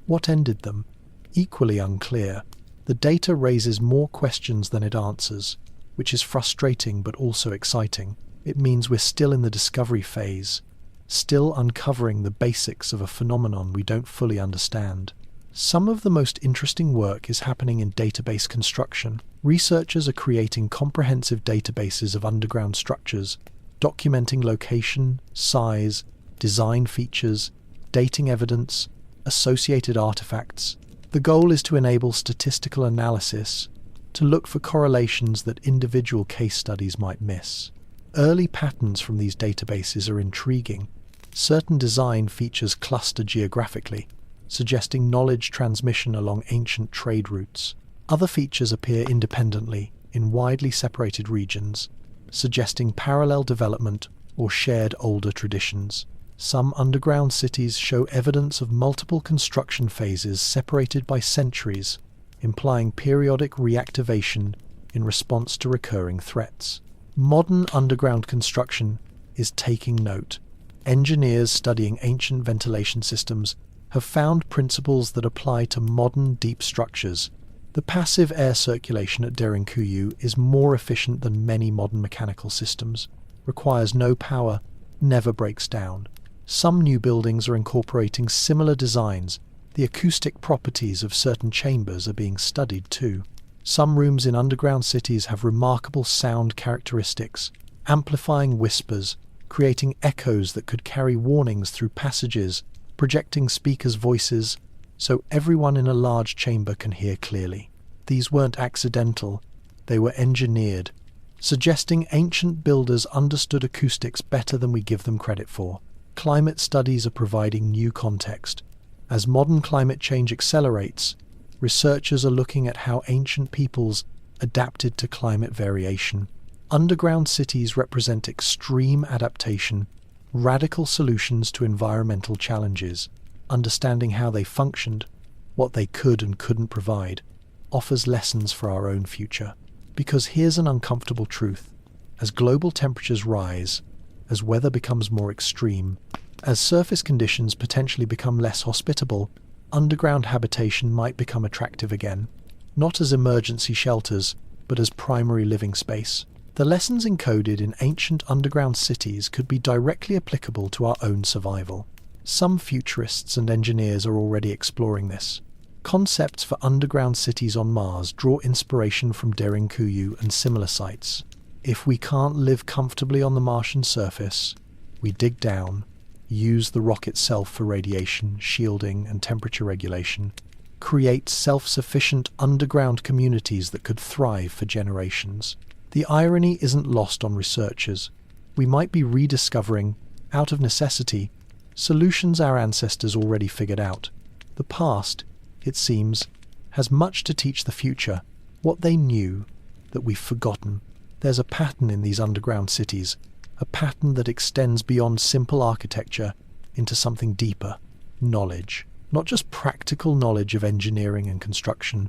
What ended them? Equally unclear. The data raises more questions than it answers, which is frustrating but also exciting. It means we're still in the discovery phase, still uncovering the basics of a phenomenon we don't fully understand. Some of the most interesting work is happening in database construction. Researchers are creating comprehensive databases of underground structures, documenting location, size, design features, dating evidence, associated artifacts. The goal is to enable statistical analysis, to look for correlations that individual case studies might miss. Early patterns from these databases are intriguing. Certain design features cluster geographically, suggesting knowledge transmission along ancient trade routes. Other features appear independently in widely separated regions, suggesting parallel development or shared older traditions. Some underground cities show evidence of multiple construction phases separated by centuries, implying periodic reactivation in response to recurring threats. Modern underground construction is taking note. Engineers studying ancient ventilation systems have found principles that apply to modern deep structures. The passive air circulation at Derinkuyu is more efficient than many modern mechanical systems, requires no power, never breaks down. Some new buildings are incorporating similar designs. The acoustic properties of certain chambers are being studied too. Some rooms in underground cities have remarkable sound characteristics, amplifying whispers, creating echoes that could carry warnings through passages, projecting speakers' voices so everyone in a large chamber can hear clearly. These weren't accidental, they were engineered, suggesting ancient builders understood acoustics better than we give them credit for. Climate studies are providing new context. As modern climate change accelerates, researchers are looking at how ancient peoples adapted to climate variation. Underground cities represent extreme adaptation, radical solutions to environmental challenges. Understanding how they functioned, what they could and couldn't provide, offers lessons for our own future. Because here's an uncomfortable truth. As global temperatures rise, as weather becomes more extreme, as surface conditions potentially become less hospitable, underground habitation might become attractive again, not as emergency shelters, but as primary living space. The lessons encoded in ancient underground cities could be directly applicable to our own survival. Some futurists and engineers are already exploring this. Concepts for underground cities on Mars draw inspiration from Derinkuyu and similar sites. If we can't live comfortably on the Martian surface, we dig down, use the rock itself for radiation, shielding, and temperature regulation, create self-sufficient underground communities that could thrive for generations. The irony isn't lost on researchers. We might be rediscovering, out of necessity, solutions our ancestors already figured out. The past, it seems, has much to teach the future, what they knew that we've forgotten. There's a pattern in these underground cities, a pattern that extends beyond simple architecture into something deeper, knowledge. Not just practical knowledge of engineering and construction,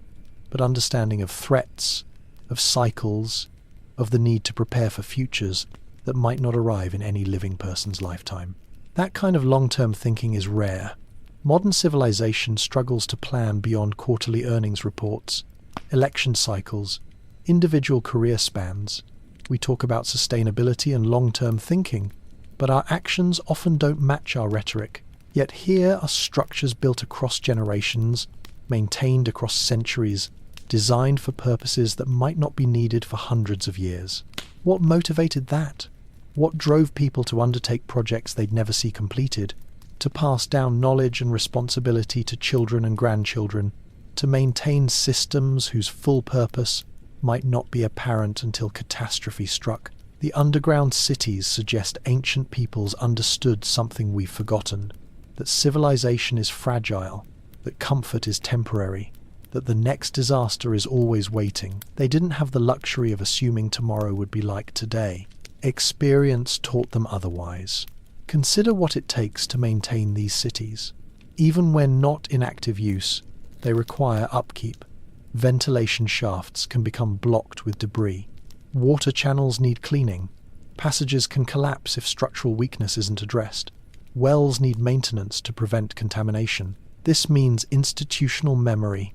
but understanding of threats, of cycles, of the need to prepare for futures that might not arrive in any living person's lifetime. That kind of long-term thinking is rare. Modern civilization struggles to plan beyond quarterly earnings reports, election cycles, individual career spans. We talk about sustainability and long-term thinking, but our actions often don't match our rhetoric. Yet here are structures built across generations, maintained across centuries, designed for purposes that might not be needed for hundreds of years. What motivated that? What drove people to undertake projects they'd never see completed, to pass down knowledge and responsibility to children and grandchildren, to maintain systems whose full purpose might not be apparent until catastrophe struck? The underground cities suggest ancient peoples understood something we've forgotten, that civilization is fragile, that comfort is temporary, that the next disaster is always waiting. They didn't have the luxury of assuming tomorrow would be like today. Experience taught them otherwise. Consider what it takes to maintain these cities. Even when not in active use, they require upkeep. Ventilation shafts can become blocked with debris. Water channels need cleaning. Passages can collapse if structural weakness isn't addressed. Wells need maintenance to prevent contamination. This means institutional memory,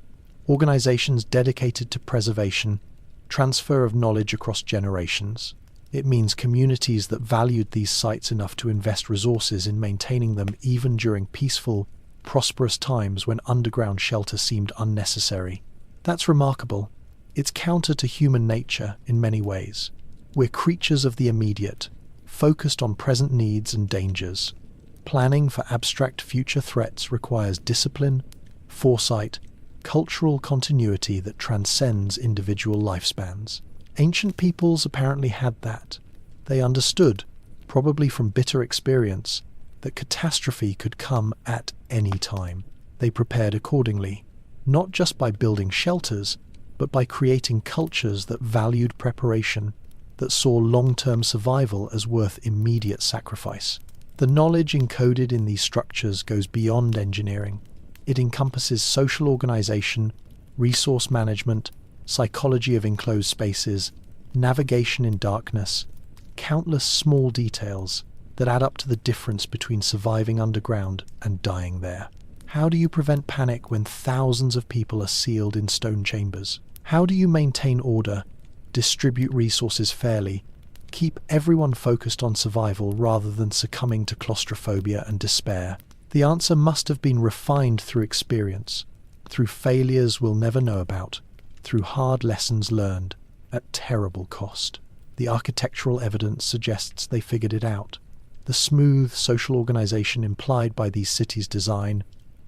organizations dedicated to preservation, transfer of knowledge across generations. It means communities that valued these sites enough to invest resources in maintaining them even during peaceful, prosperous times when underground shelter seemed unnecessary. That's remarkable. It's counter to human nature in many ways. We're creatures of the immediate, focused on present needs and dangers. Planning for abstract future threats requires discipline, foresight, cultural continuity that transcends individual lifespans. Ancient peoples apparently had that. They understood, probably from bitter experience, that catastrophe could come at any time. They prepared accordingly, not just by building shelters, but by creating cultures that valued preparation, that saw long-term survival as worth immediate sacrifice. The knowledge encoded in these structures goes beyond engineering. It encompasses social organization, resource management, psychology of enclosed spaces, navigation in darkness, countless small details that add up to the difference between surviving underground and dying there. How do you prevent panic when thousands of people are sealed in stone chambers? How do you maintain order, distribute resources fairly, keep everyone focused on survival rather than succumbing to claustrophobia and despair? The answer must have been refined through experience, through failures we'll never know about, through hard lessons learned at terrible cost. The architectural evidence suggests they figured it out. The smooth social organization implied by these cities' design,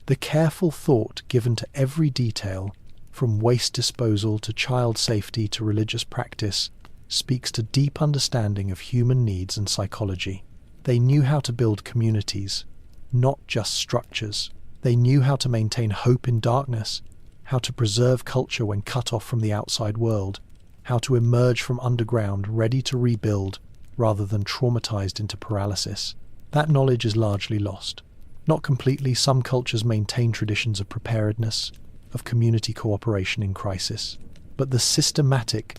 the careful thought given to every detail, from waste disposal to child safety to religious practice, speaks to deep understanding of human needs and psychology. They knew how to build communities, not just structures. They knew how to maintain hope in darkness, how to preserve culture when cut off from the outside world, how to emerge from underground ready to rebuild rather than traumatized into paralysis. That knowledge is largely lost. Not completely. Some cultures maintain traditions of preparedness, of community cooperation in crisis. But the systematic,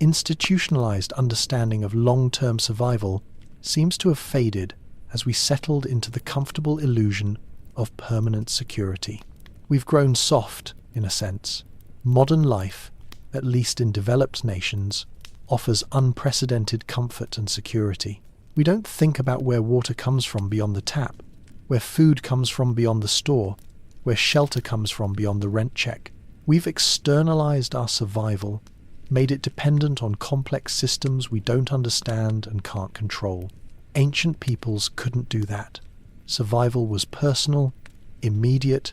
institutionalized understanding of long-term survival seems to have faded as we settled into the comfortable illusion of permanent security. We've grown soft, in a sense. Modern life, at least in developed nations, offers unprecedented comfort and security. We don't think about where water comes from beyond the tap, where food comes from beyond the store, where shelter comes from beyond the rent check. We've externalized our survival, made it dependent on complex systems we don't understand and can't control. Ancient peoples couldn't do that. Survival was personal, immediate,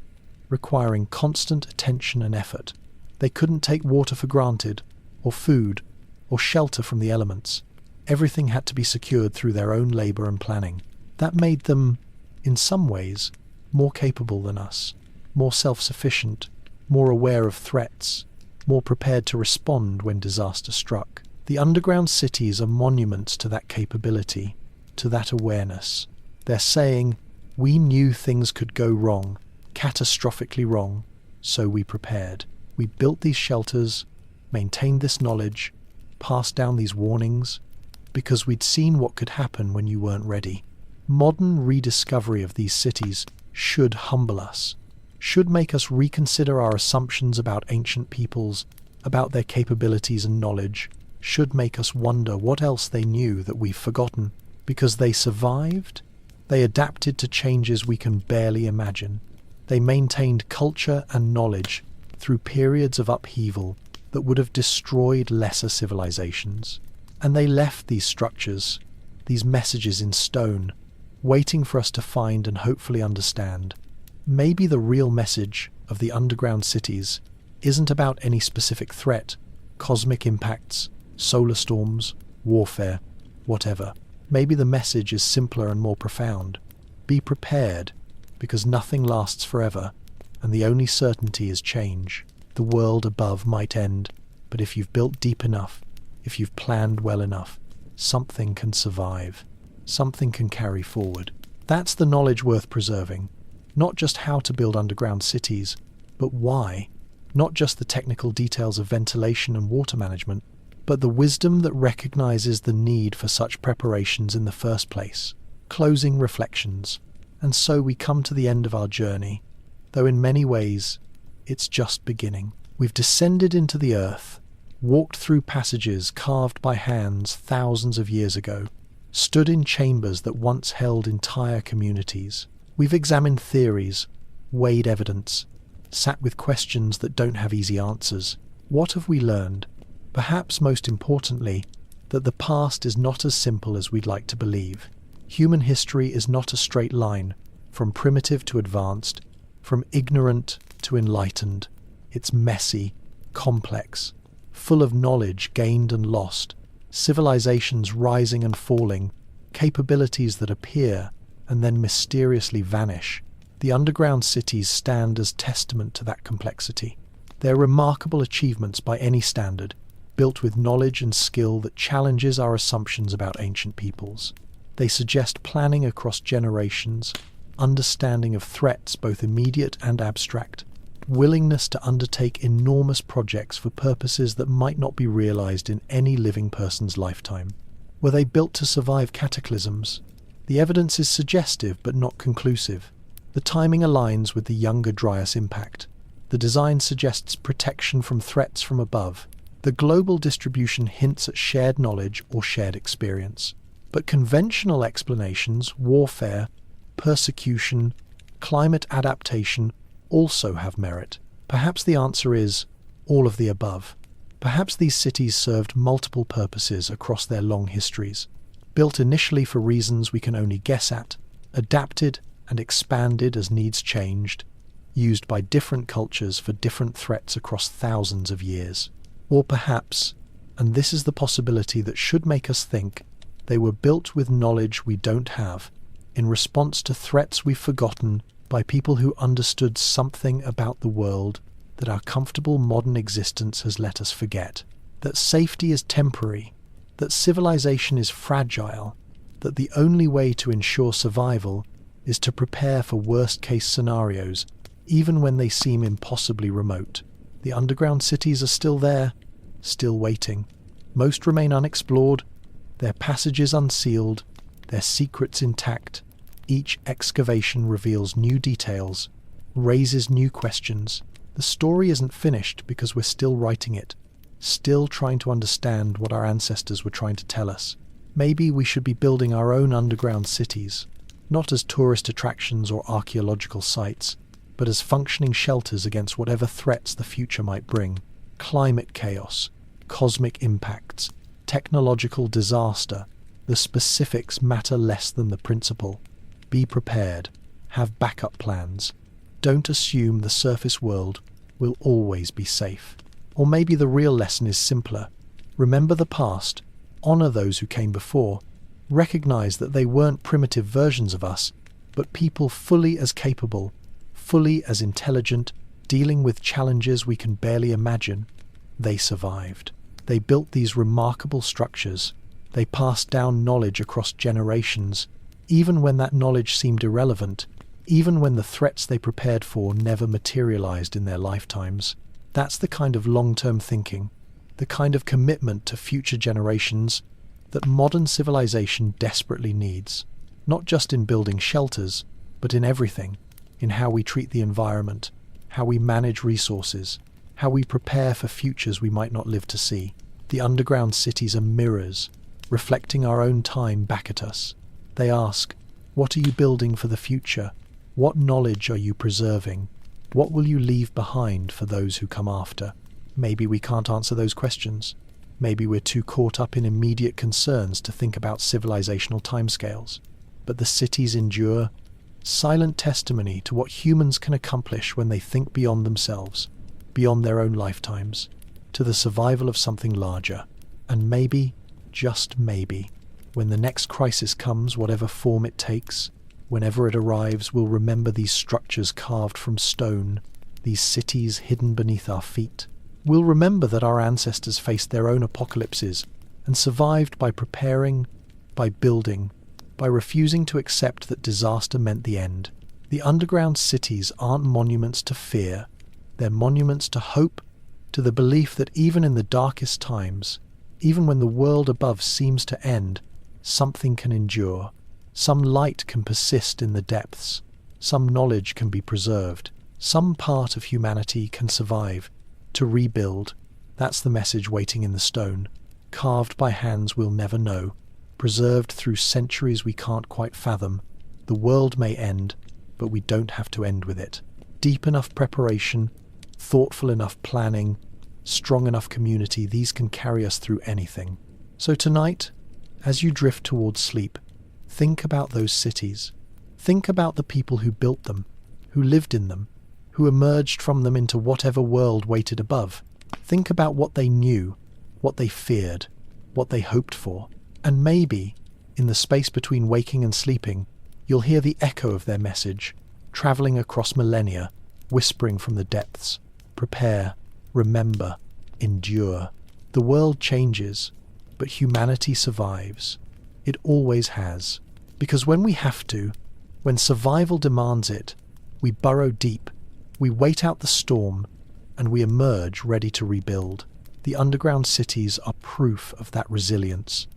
requiring constant attention and effort. They couldn't take water for granted, or food, or shelter from the elements. Everything had to be secured through their own labor and planning. That made them, in some ways, more capable than us, more self-sufficient, more aware of threats, more prepared to respond when disaster struck. The underground cities are monuments to that capability, to that awareness. They're saying, we knew things could go wrong, catastrophically wrong, so we prepared. We built these shelters, maintained this knowledge, passed down these warnings, because we'd seen what could happen when you weren't ready. Modern rediscovery of these cities should humble us, should make us reconsider our assumptions about ancient peoples, about their capabilities and knowledge, should make us wonder what else they knew that we've forgotten. Because they survived, they adapted to changes we can barely imagine. They maintained culture and knowledge through periods of upheaval that would have destroyed lesser civilizations. And they left these structures, these messages in stone, waiting for us to find and hopefully understand. Maybe the real message of the underground cities isn't about any specific threat, cosmic impacts, solar storms, warfare, whatever. Maybe the message is simpler and more profound. Be prepared, because nothing lasts forever, and the only certainty is change. The world above might end, but if you've built deep enough, if you've planned well enough, something can survive. Something can carry forward. That's the knowledge worth preserving. Not just how to build underground cities, but why. Not just the technical details of ventilation and water management, but the wisdom that recognizes the need for such preparations in the first place. Closing reflections. And so we come to the end of our journey, though in many ways, it's just beginning. We've descended into the earth, walked through passages carved by hands thousands of years ago, stood in chambers that once held entire communities. We've examined theories, weighed evidence, sat with questions that don't have easy answers. What have we learned? Perhaps most importantly, that the past is not as simple as we'd like to believe. Human history is not a straight line, from primitive to advanced, from ignorant to enlightened. It's messy, complex, full of knowledge gained and lost, civilizations rising and falling, capabilities that appear and then mysteriously vanish. The underground cities stand as testament to that complexity. They're remarkable achievements by any standard, built with knowledge and skill that challenges our assumptions about ancient peoples. They suggest planning across generations, understanding of threats both immediate and abstract, willingness to undertake enormous projects for purposes that might not be realized in any living person's lifetime. Were they built to survive cataclysms? The evidence is suggestive but not conclusive. The timing aligns with the Younger Dryas impact. The design suggests protection from threats from above. The global distribution hints at shared knowledge or shared experience. But conventional explanations, warfare, persecution, climate adaptation, also have merit. Perhaps the answer is all of the above. Perhaps these cities served multiple purposes across their long histories, built initially for reasons we can only guess at, adapted and expanded as needs changed, used by different cultures for different threats across thousands of years. Or perhaps, and this is the possibility that should make us think, they were built with knowledge we don't have, in response to threats we've forgotten, by people who understood something about the world that our comfortable modern existence has let us forget. That safety is temporary, that civilization is fragile, that the only way to ensure survival is to prepare for worst-case scenarios, even when they seem impossibly remote. The underground cities are still there, still waiting. Most remain unexplored, their passages unsealed, their secrets intact. Each excavation reveals new details, raises new questions. The story isn't finished because we're still writing it, still trying to understand what our ancestors were trying to tell us. Maybe we should be building our own underground cities, not as tourist attractions or archaeological sites, but as functioning shelters against whatever threats the future might bring. Climate chaos, cosmic impacts, technological disaster. The specifics matter less than the principle. Be prepared. Have backup plans. Don't assume the surface world will always be safe. Or maybe the real lesson is simpler. Remember the past. Honor those who came before. Recognize that they weren't primitive versions of us, but people fully as capable, fully as intelligent, dealing with challenges we can barely imagine. They survived. They built these remarkable structures. They passed down knowledge across generations, even when that knowledge seemed irrelevant, even when the threats they prepared for never materialized in their lifetimes. That's the kind of long-term thinking, the kind of commitment to future generations that modern civilization desperately needs, not just in building shelters, but in everything, in how we treat the environment, how we manage resources, how we prepare for futures we might not live to see. The underground cities are mirrors, reflecting our own time back at us. They ask, what are you building for the future? What knowledge are you preserving? What will you leave behind for those who come after? Maybe we can't answer those questions. Maybe we're too caught up in immediate concerns to think about civilizational timescales. But the cities endure, silent testimony to what humans can accomplish when they think beyond themselves, beyond their own lifetimes, to the survival of something larger. And maybe, just maybe, when the next crisis comes, whatever form it takes, whenever it arrives, we'll remember these structures carved from stone, these cities hidden beneath our feet. We'll remember that our ancestors faced their own apocalypses and survived by preparing, by building, by refusing to accept that disaster meant the end. The underground cities aren't monuments to fear. They're monuments to hope, to the belief that even in the darkest times, even when the world above seems to end, something can endure. Some light can persist in the depths. Some knowledge can be preserved. Some part of humanity can survive. To rebuild, that's the message waiting in the stone, carved by hands we'll never know, preserved through centuries we can't quite fathom. The world may end, but we don't have to end with it. Deep enough preparation, thoughtful enough planning, strong enough community, these can carry us through anything. So tonight, as you drift towards sleep, think about those cities. Think about the people who built them, who lived in them, who emerged from them into whatever world waited above. Think about what they knew, what they feared, what they hoped for. And maybe, in the space between waking and sleeping, you'll hear the echo of their message, traveling across millennia, whispering from the depths. Prepare, remember, endure. The world changes, but humanity survives. It always has. Because when we have to, when survival demands it, we burrow deep, we wait out the storm, and we emerge ready to rebuild. The underground cities are proof of that resilience,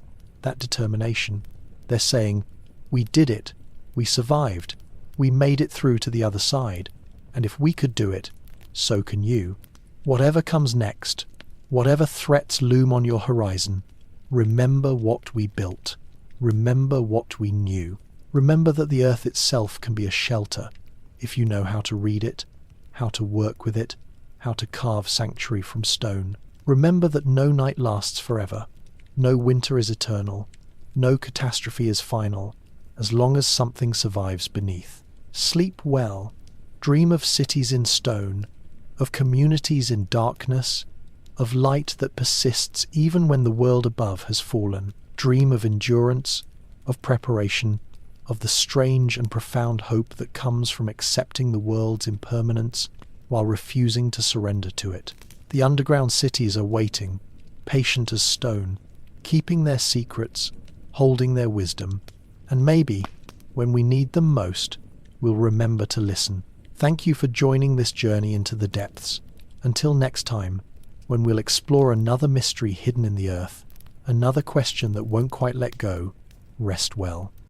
that determination. They're saying, we did it, we survived, we made it through to the other side, and if we could do it, so can you. Whatever comes next, whatever threats loom on your horizon, remember what we built. Remember what we knew. Remember that the earth itself can be a shelter if you know how to read it, how to work with it, how to carve sanctuary from stone. Remember that no night lasts forever. No winter is eternal. No catastrophe is final, as long as something survives beneath. Sleep well. Dream of cities in stone, of communities in darkness, of light that persists even when the world above has fallen. Dream of endurance, of preparation, of the strange and profound hope that comes from accepting the world's impermanence while refusing to surrender to it. The underground cities are waiting, patient as stone, keeping their secrets, holding their wisdom, and maybe, when we need them most, we'll remember to listen. Thank you for joining this journey into the depths. Until next time, when we'll explore another mystery hidden in the earth, another question that won't quite let go, rest well.